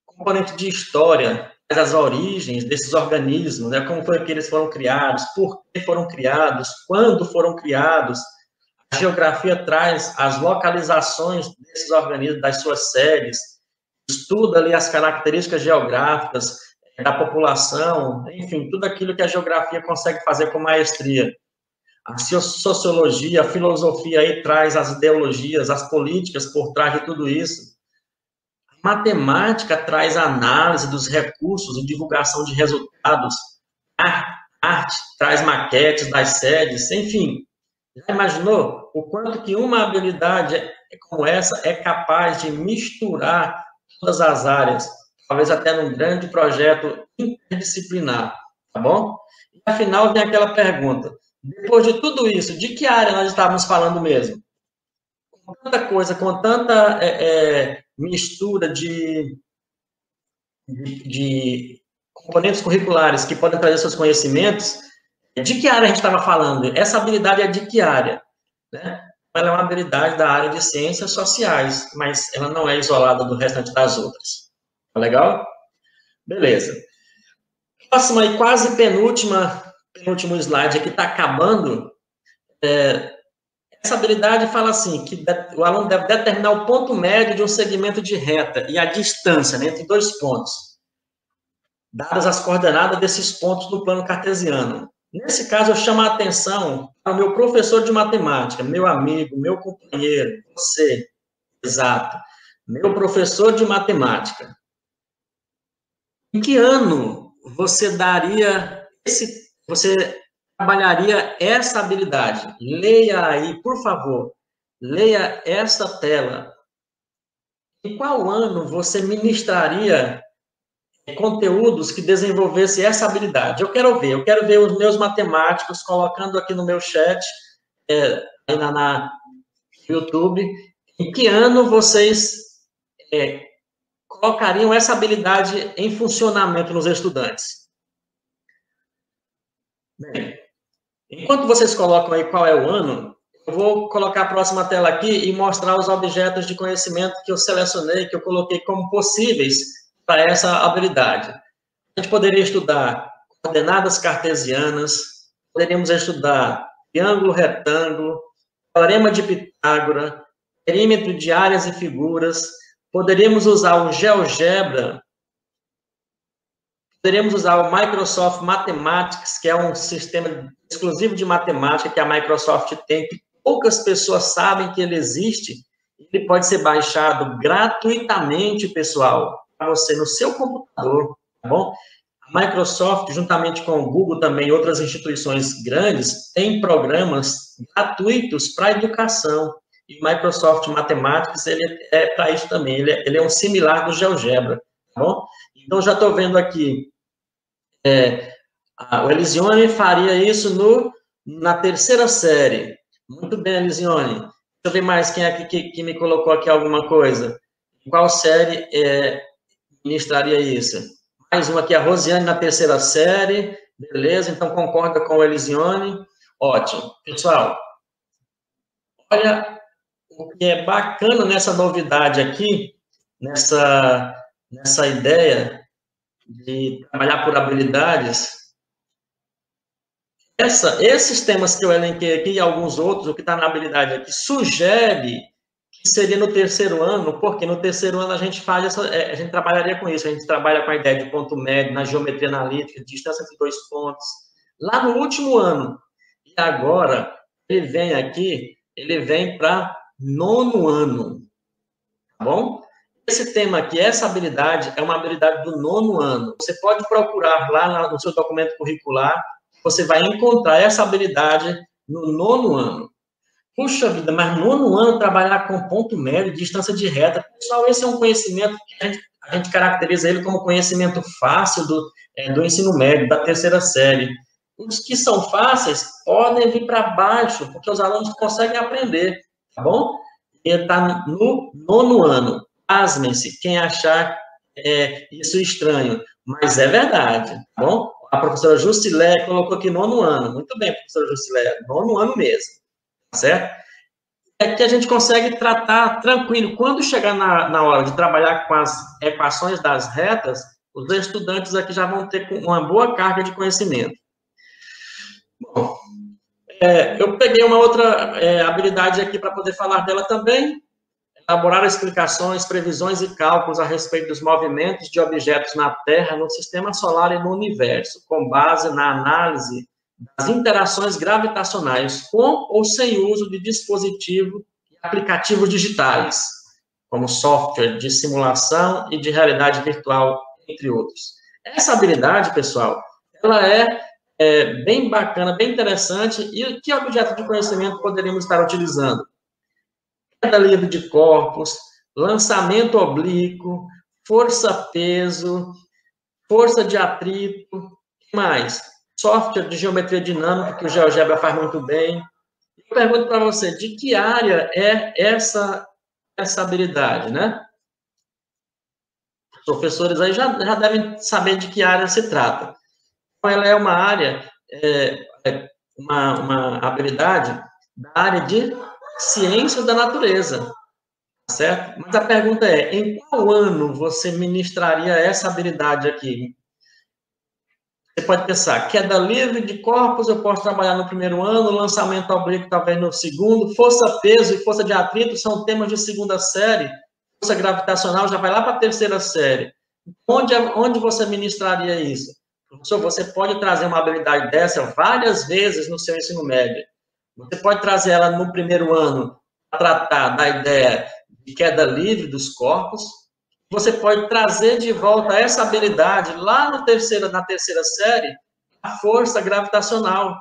Componente de história, as origens desses organismos, né? Como foi que eles foram criados, por que foram criados, quando foram criados. A geografia traz as localizações desses organismos, das suas sedes, estuda ali as características geográficas da população, enfim, tudo aquilo que a geografia consegue fazer com maestria. A sociologia, a filosofia aí traz as ideologias, as políticas por trás de tudo isso. A matemática traz a análise dos recursos e divulgação de resultados. A arte traz maquetes das sedes, enfim. Já imaginou o quanto que uma habilidade como essa é capaz de misturar todas as áreas, talvez até num grande projeto interdisciplinar, tá bom? E, afinal, vem aquela pergunta, depois de tudo isso, de que área nós estávamos falando mesmo? Com tanta coisa, com tanta mistura de componentes curriculares que podem trazer seus conhecimentos, de que área a gente estava falando? Essa habilidade é de que área? Né? Ela é uma habilidade da área de ciências sociais, mas ela não é isolada do restante das outras. Tá legal? Beleza. Próxima e quase penúltimo slide aqui, está acabando. Essa habilidade fala assim, que o aluno deve determinar o ponto médio de um segmento de reta e a distância, né, entre dois pontos, dadas as coordenadas desses pontos no plano cartesiano. Nesse caso, eu chamo a atenção ao meu professor de matemática, meu amigo, meu companheiro, você, exato, meu professor de matemática. Em que ano você você trabalharia essa habilidade? Leia aí, por favor, leia esta tela. Em qual ano você ministraria conteúdos que desenvolvesse essa habilidade? Eu quero ver os meus matemáticos colocando aqui no meu chat, aí na YouTube, em que ano vocês colocariam essa habilidade em funcionamento nos estudantes? Bem, enquanto vocês colocam aí qual é o ano, eu vou colocar a próxima tela aqui e mostrar os objetos de conhecimento que eu selecionei, que eu coloquei como possíveis para essa habilidade. A gente poderia estudar coordenadas cartesianas, poderíamos estudar triângulo retângulo, teorema de Pitágoras, perímetro de áreas e figuras, poderíamos usar o GeoGebra, poderíamos usar o Microsoft Mathematics, que é um sistema exclusivo de matemática que a Microsoft tem, que poucas pessoas sabem que ele existe. Ele pode ser baixado gratuitamente, pessoal, para você no seu computador, tá bom? A Microsoft, juntamente com o Google também, e outras instituições grandes, tem programas gratuitos para educação. E o Microsoft Mathematics, ele é para isso também, ele é um similar do GeoGebra, tá bom? Então, já estou vendo aqui, o Elisione faria isso na terceira série. Muito bem, Elisione. Deixa eu ver mais quem é que me colocou aqui alguma coisa. Qual série ministraria isso? Mais uma aqui, a Rosiane na terceira série. Beleza, então concorda com o Elisione. Ótimo. Pessoal, olha o que é bacana nessa novidade aqui, nessa ideia de trabalhar por habilidades. Esses temas que eu elenquei aqui e alguns outros, o que está na habilidade aqui, sugere que seria no terceiro ano, porque no terceiro ano a gente a gente trabalharia com isso, a gente trabalha com a ideia de ponto médio, na geometria analítica, distância entre dois pontos, lá no último ano. E agora, ele vem para nono ano, tá bom? Esse tema aqui, essa habilidade, é uma habilidade do nono ano. Você pode procurar lá no seu documento curricular, você vai encontrar essa habilidade no nono ano. Puxa vida, mas nono ano trabalhar com ponto médio, distância de reta, pessoal, esse é um conhecimento que a gente caracteriza ele como conhecimento fácil do ensino médio, da terceira série. Os que são fáceis podem vir para baixo, porque os alunos conseguem aprender, tá bom? Ele está no nono ano. Pasmem-se, quem achar isso estranho, mas é verdade, tá bom? A professora Justilé colocou aqui nono ano. Muito bem, professora Justilé, nono ano mesmo, tá certo? É que a gente consegue tratar tranquilo. Quando chegar na hora de trabalhar com as equações das retas, os estudantes aqui já vão ter uma boa carga de conhecimento. Bom, eu peguei uma outra habilidade aqui para poder falar dela também. Elaborar explicações, previsões e cálculos a respeito dos movimentos de objetos na Terra, no Sistema Solar e no Universo, com base na análise das interações gravitacionais, com ou sem uso de dispositivo e aplicativos digitais, como software de simulação e de realidade virtual, entre outros. Essa habilidade, pessoal, ela é bem bacana, bem interessante, e que objeto de conhecimento poderíamos estar utilizando? Queda livre de corpos, lançamento oblíquo, força-peso, força de atrito, o que mais? Software de geometria dinâmica, que o GeoGebra faz muito bem. Eu pergunto para você, de que área é essa habilidade, né? Os professores aí já devem saber de que área se trata. Então, ela é uma área, uma habilidade da área de ciências da natureza, certo? Mas a pergunta é, em qual ano você ministraria essa habilidade aqui? Você pode pensar, queda livre de corpos, eu posso trabalhar no primeiro ano, lançamento oblíquo talvez no segundo, força-peso e força de atrito são temas de segunda série, força gravitacional já vai lá para a terceira série. Onde você ministraria isso? professor, você pode trazer uma habilidade dessa várias vezes no seu ensino médio. Você pode trazer ela no primeiro ano para tratar da ideia de queda livre dos corpos. Você pode trazer de volta essa habilidade lá na terceira série, a força gravitacional,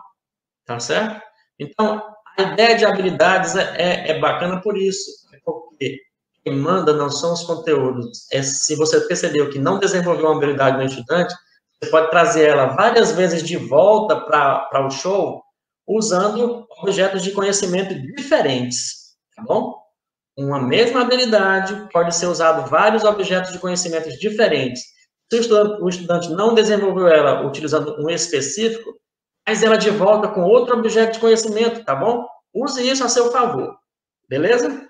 tá certo? Então, a ideia de habilidades é bacana por isso, porque quem manda não são os conteúdos. Se você percebeu que não desenvolveu uma habilidade no estudante, você pode trazer ela várias vezes de volta para o show, usando objetos de conhecimento diferentes, tá bom? Uma mesma habilidade pode ser usado vários objetos de conhecimentos diferentes. Se o estudante não desenvolveu ela utilizando um específico, traz ela de volta com outro objeto de conhecimento, tá bom? Use isso a seu favor, beleza?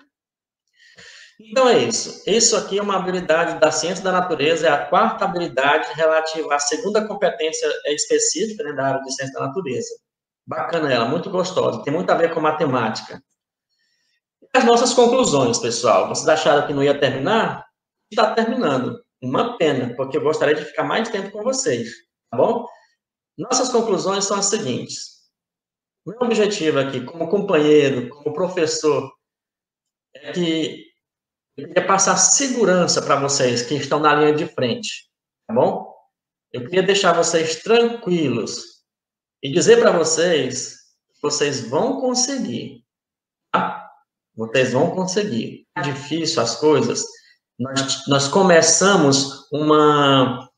Então é isso. Isso aqui é uma habilidade da ciência da natureza, é a quarta habilidade relativa à segunda competência específica, né, da área de ciência da natureza. Bacana ela, muito gostosa, tem muito a ver com matemática. E as nossas conclusões, pessoal. Vocês acharam que não ia terminar? Está terminando. Uma pena, porque eu gostaria de ficar mais tempo com vocês, tá bom? Nossas conclusões são as seguintes. Meu objetivo aqui, como companheiro, como professor, é que eu queria passar segurança para vocês que estão na linha de frente, tá bom? Eu queria deixar vocês tranquilos e dizer para vocês que vocês vão conseguir, tá? Vocês vão conseguir. É difícil as coisas. Nós começamos uma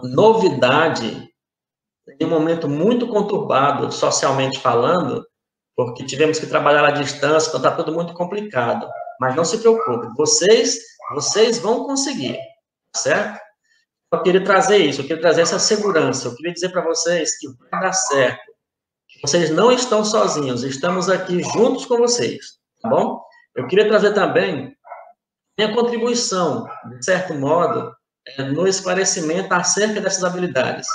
novidade em um momento muito conturbado, socialmente falando, porque tivemos que trabalhar à distância, então está tudo muito complicado. Mas não se preocupe, vocês vão conseguir, certo? Eu queria trazer isso, eu queria trazer essa segurança, eu queria dizer para vocês que vai dar certo, que vocês não estão sozinhos, estamos aqui juntos com vocês, tá bom? Eu queria trazer também minha contribuição, de certo modo, no esclarecimento acerca dessas habilidades,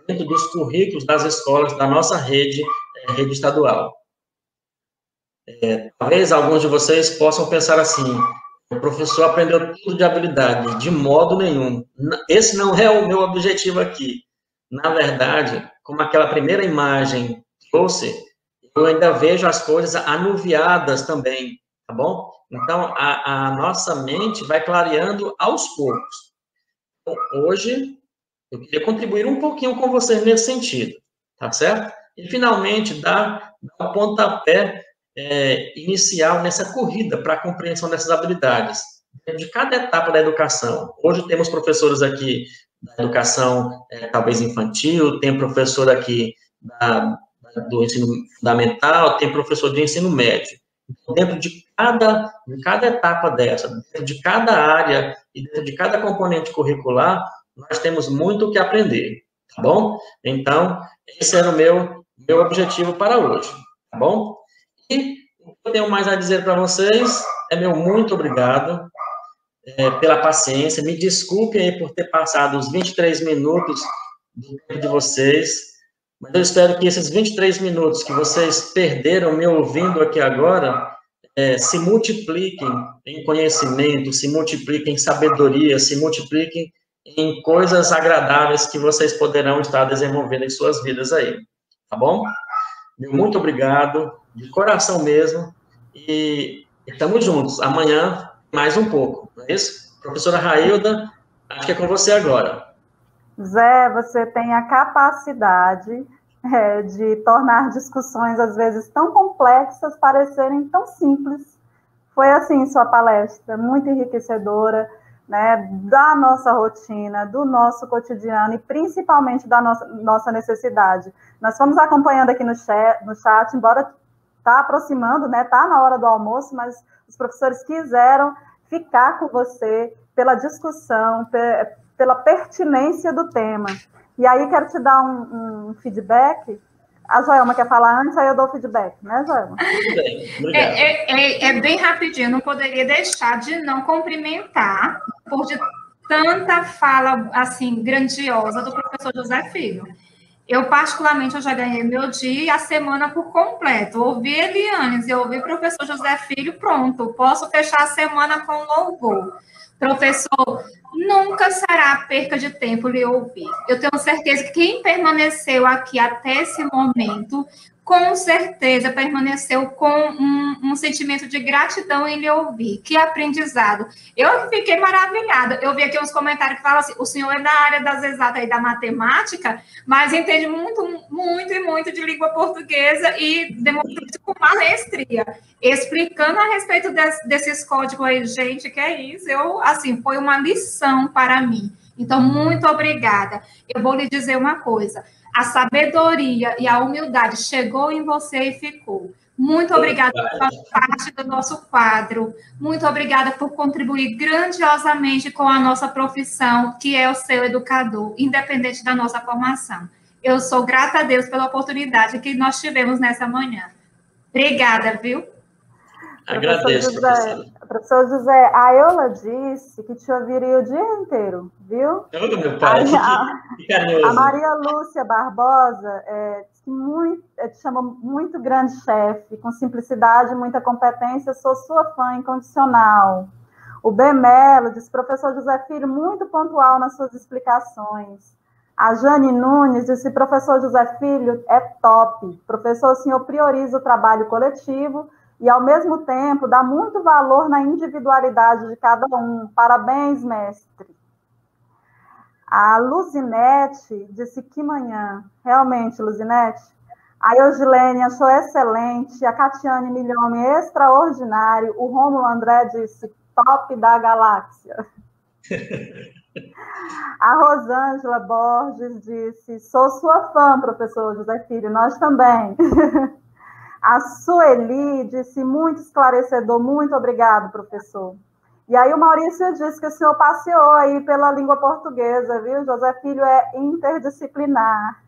dentro dos currículos das escolas da nossa rede estadual. Talvez alguns de vocês possam pensar assim, o professor aprendeu tudo de habilidade, de modo nenhum. Esse não é o meu objetivo aqui. Na verdade, como aquela primeira imagem trouxe, eu ainda vejo as coisas anuviadas também, tá bom? Então, a nossa mente vai clareando aos poucos. Então, hoje, eu queria contribuir um pouquinho com vocês nesse sentido, tá certo? E, finalmente, dar um pontapé inicial nessa corrida para a compreensão dessas habilidades, de cada etapa da educação. Hoje temos professores aqui da educação, talvez infantil, tem professor aqui do ensino fundamental, tem professor de ensino médio. Então, dentro de cada etapa dessa, dentro de cada área e dentro de cada componente curricular, nós temos muito o que aprender, tá bom? Então, esse era o meu objetivo para hoje, tá bom? E o que eu tenho mais a dizer para vocês é meu muito obrigado pela paciência. Me desculpem aí por ter passado os 23 minutos do tempo de vocês, mas eu espero que esses 23 minutos que vocês perderam me ouvindo aqui agora se multipliquem em conhecimento, se multipliquem em sabedoria, se multipliquem em coisas agradáveis que vocês poderão estar desenvolvendo em suas vidas aí, tá bom? Meu muito obrigado, de coração mesmo, e estamos juntos. Amanhã, mais um pouco, não é isso? Professora Railda, acho que é com você agora. Zé, você tem a capacidade de tornar discussões, às vezes, tão complexas, parecerem tão simples. Foi assim sua palestra, muito enriquecedora, né, da nossa rotina, do nosso cotidiano e principalmente da nossa necessidade. Nós fomos acompanhando aqui no chat, embora está aproximando, né, está na hora do almoço, mas os professores quiseram ficar com você pela discussão, pela pertinência do tema. E aí quero te dar um feedback. A Joelma quer falar antes, aí eu dou o feedback, né, Joelma? Tudo bem, obrigado. É bem rapidinho, não poderia deixar de não cumprimentar por de tanta fala, assim, grandiosa do professor José Filho. Eu, particularmente, eu já ganhei meu dia e a semana por completo. Ouvi Elianes e ouvi o professor José Filho, pronto. Posso fechar a semana com louvor. Professor, nunca será perca de tempo lhe ouvir. Eu tenho certeza que quem permaneceu aqui até esse momento, com certeza permaneceu com um sentimento de gratidão em lhe ouvir. Que aprendizado. Eu fiquei maravilhada. Eu vi aqui uns comentários que falam assim, o senhor é da área das exatas e da matemática, mas entende muito, muito e muito de língua portuguesa e demonstrou isso com maestria, explicando a respeito desses códigos aí, gente, que é isso? Eu, assim, foi uma lição para mim. Então, muito obrigada. Eu vou lhe dizer uma coisa, a sabedoria e a humildade chegou em você e ficou. Muito obrigada por fazer parte do nosso quadro. Muito obrigada por contribuir grandiosamente com a nossa profissão, que é o seu educador, independente da nossa formação. Eu sou grata a Deus pela oportunidade que nós tivemos nessa manhã. Obrigada, viu? Agradeço, professor. Professor José, a Eula disse que te ouviria o dia inteiro, viu? Oh, meu pai, que carinhoso. A Maria Lúcia Barbosa te chama muito grande chefe, com simplicidade e muita competência, sou sua fã incondicional. O B. Melo diz, professor José Filho, muito pontual nas suas explicações. A Jane Nunes disse, professor José Filho, é top. Professor, o senhor prioriza o trabalho coletivo e, ao mesmo tempo, dá muito valor na individualidade de cada um. Parabéns, mestre. A Luzinete disse, que manhã. Realmente, Luzinete. A Eugilene achou excelente. A Catiane Milhome, extraordinário. O Rômulo André disse, top da galáxia. A Rosângela Borges disse, sou sua fã, professor José Filho, nós também. A Sueli disse, muito esclarecedor, muito obrigado, professor. E aí o Maurício disse que o senhor passeou aí pela língua portuguesa, viu? José Filho é interdisciplinar.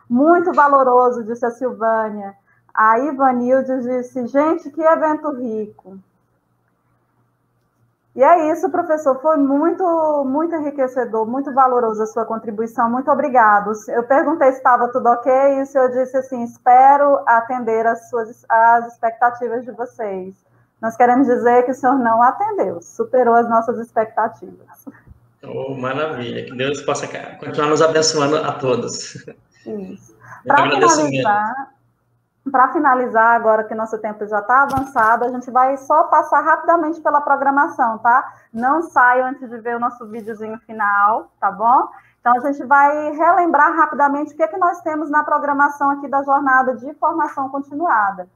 Muito valoroso, disse a Silvânia. A Ivanilde disse, gente, que evento rico. E é isso, professor, foi muito, muito enriquecedor, muito valoroso a sua contribuição, muito obrigado. Eu perguntei se estava tudo ok, e o senhor disse assim, espero atender as expectativas de vocês. Nós queremos dizer que o senhor não atendeu, superou as nossas expectativas. Oh, maravilha, que Deus possa continuar nos abençoando a todos. Isso. Para finalizar, agora que nosso tempo já está avançado, a gente vai só passar rapidamente pela programação, tá? Não saiam antes de ver o nosso videozinho final, tá bom? Então, a gente vai relembrar rapidamente o que é que nós temos na programação aqui da jornada de formação continuada.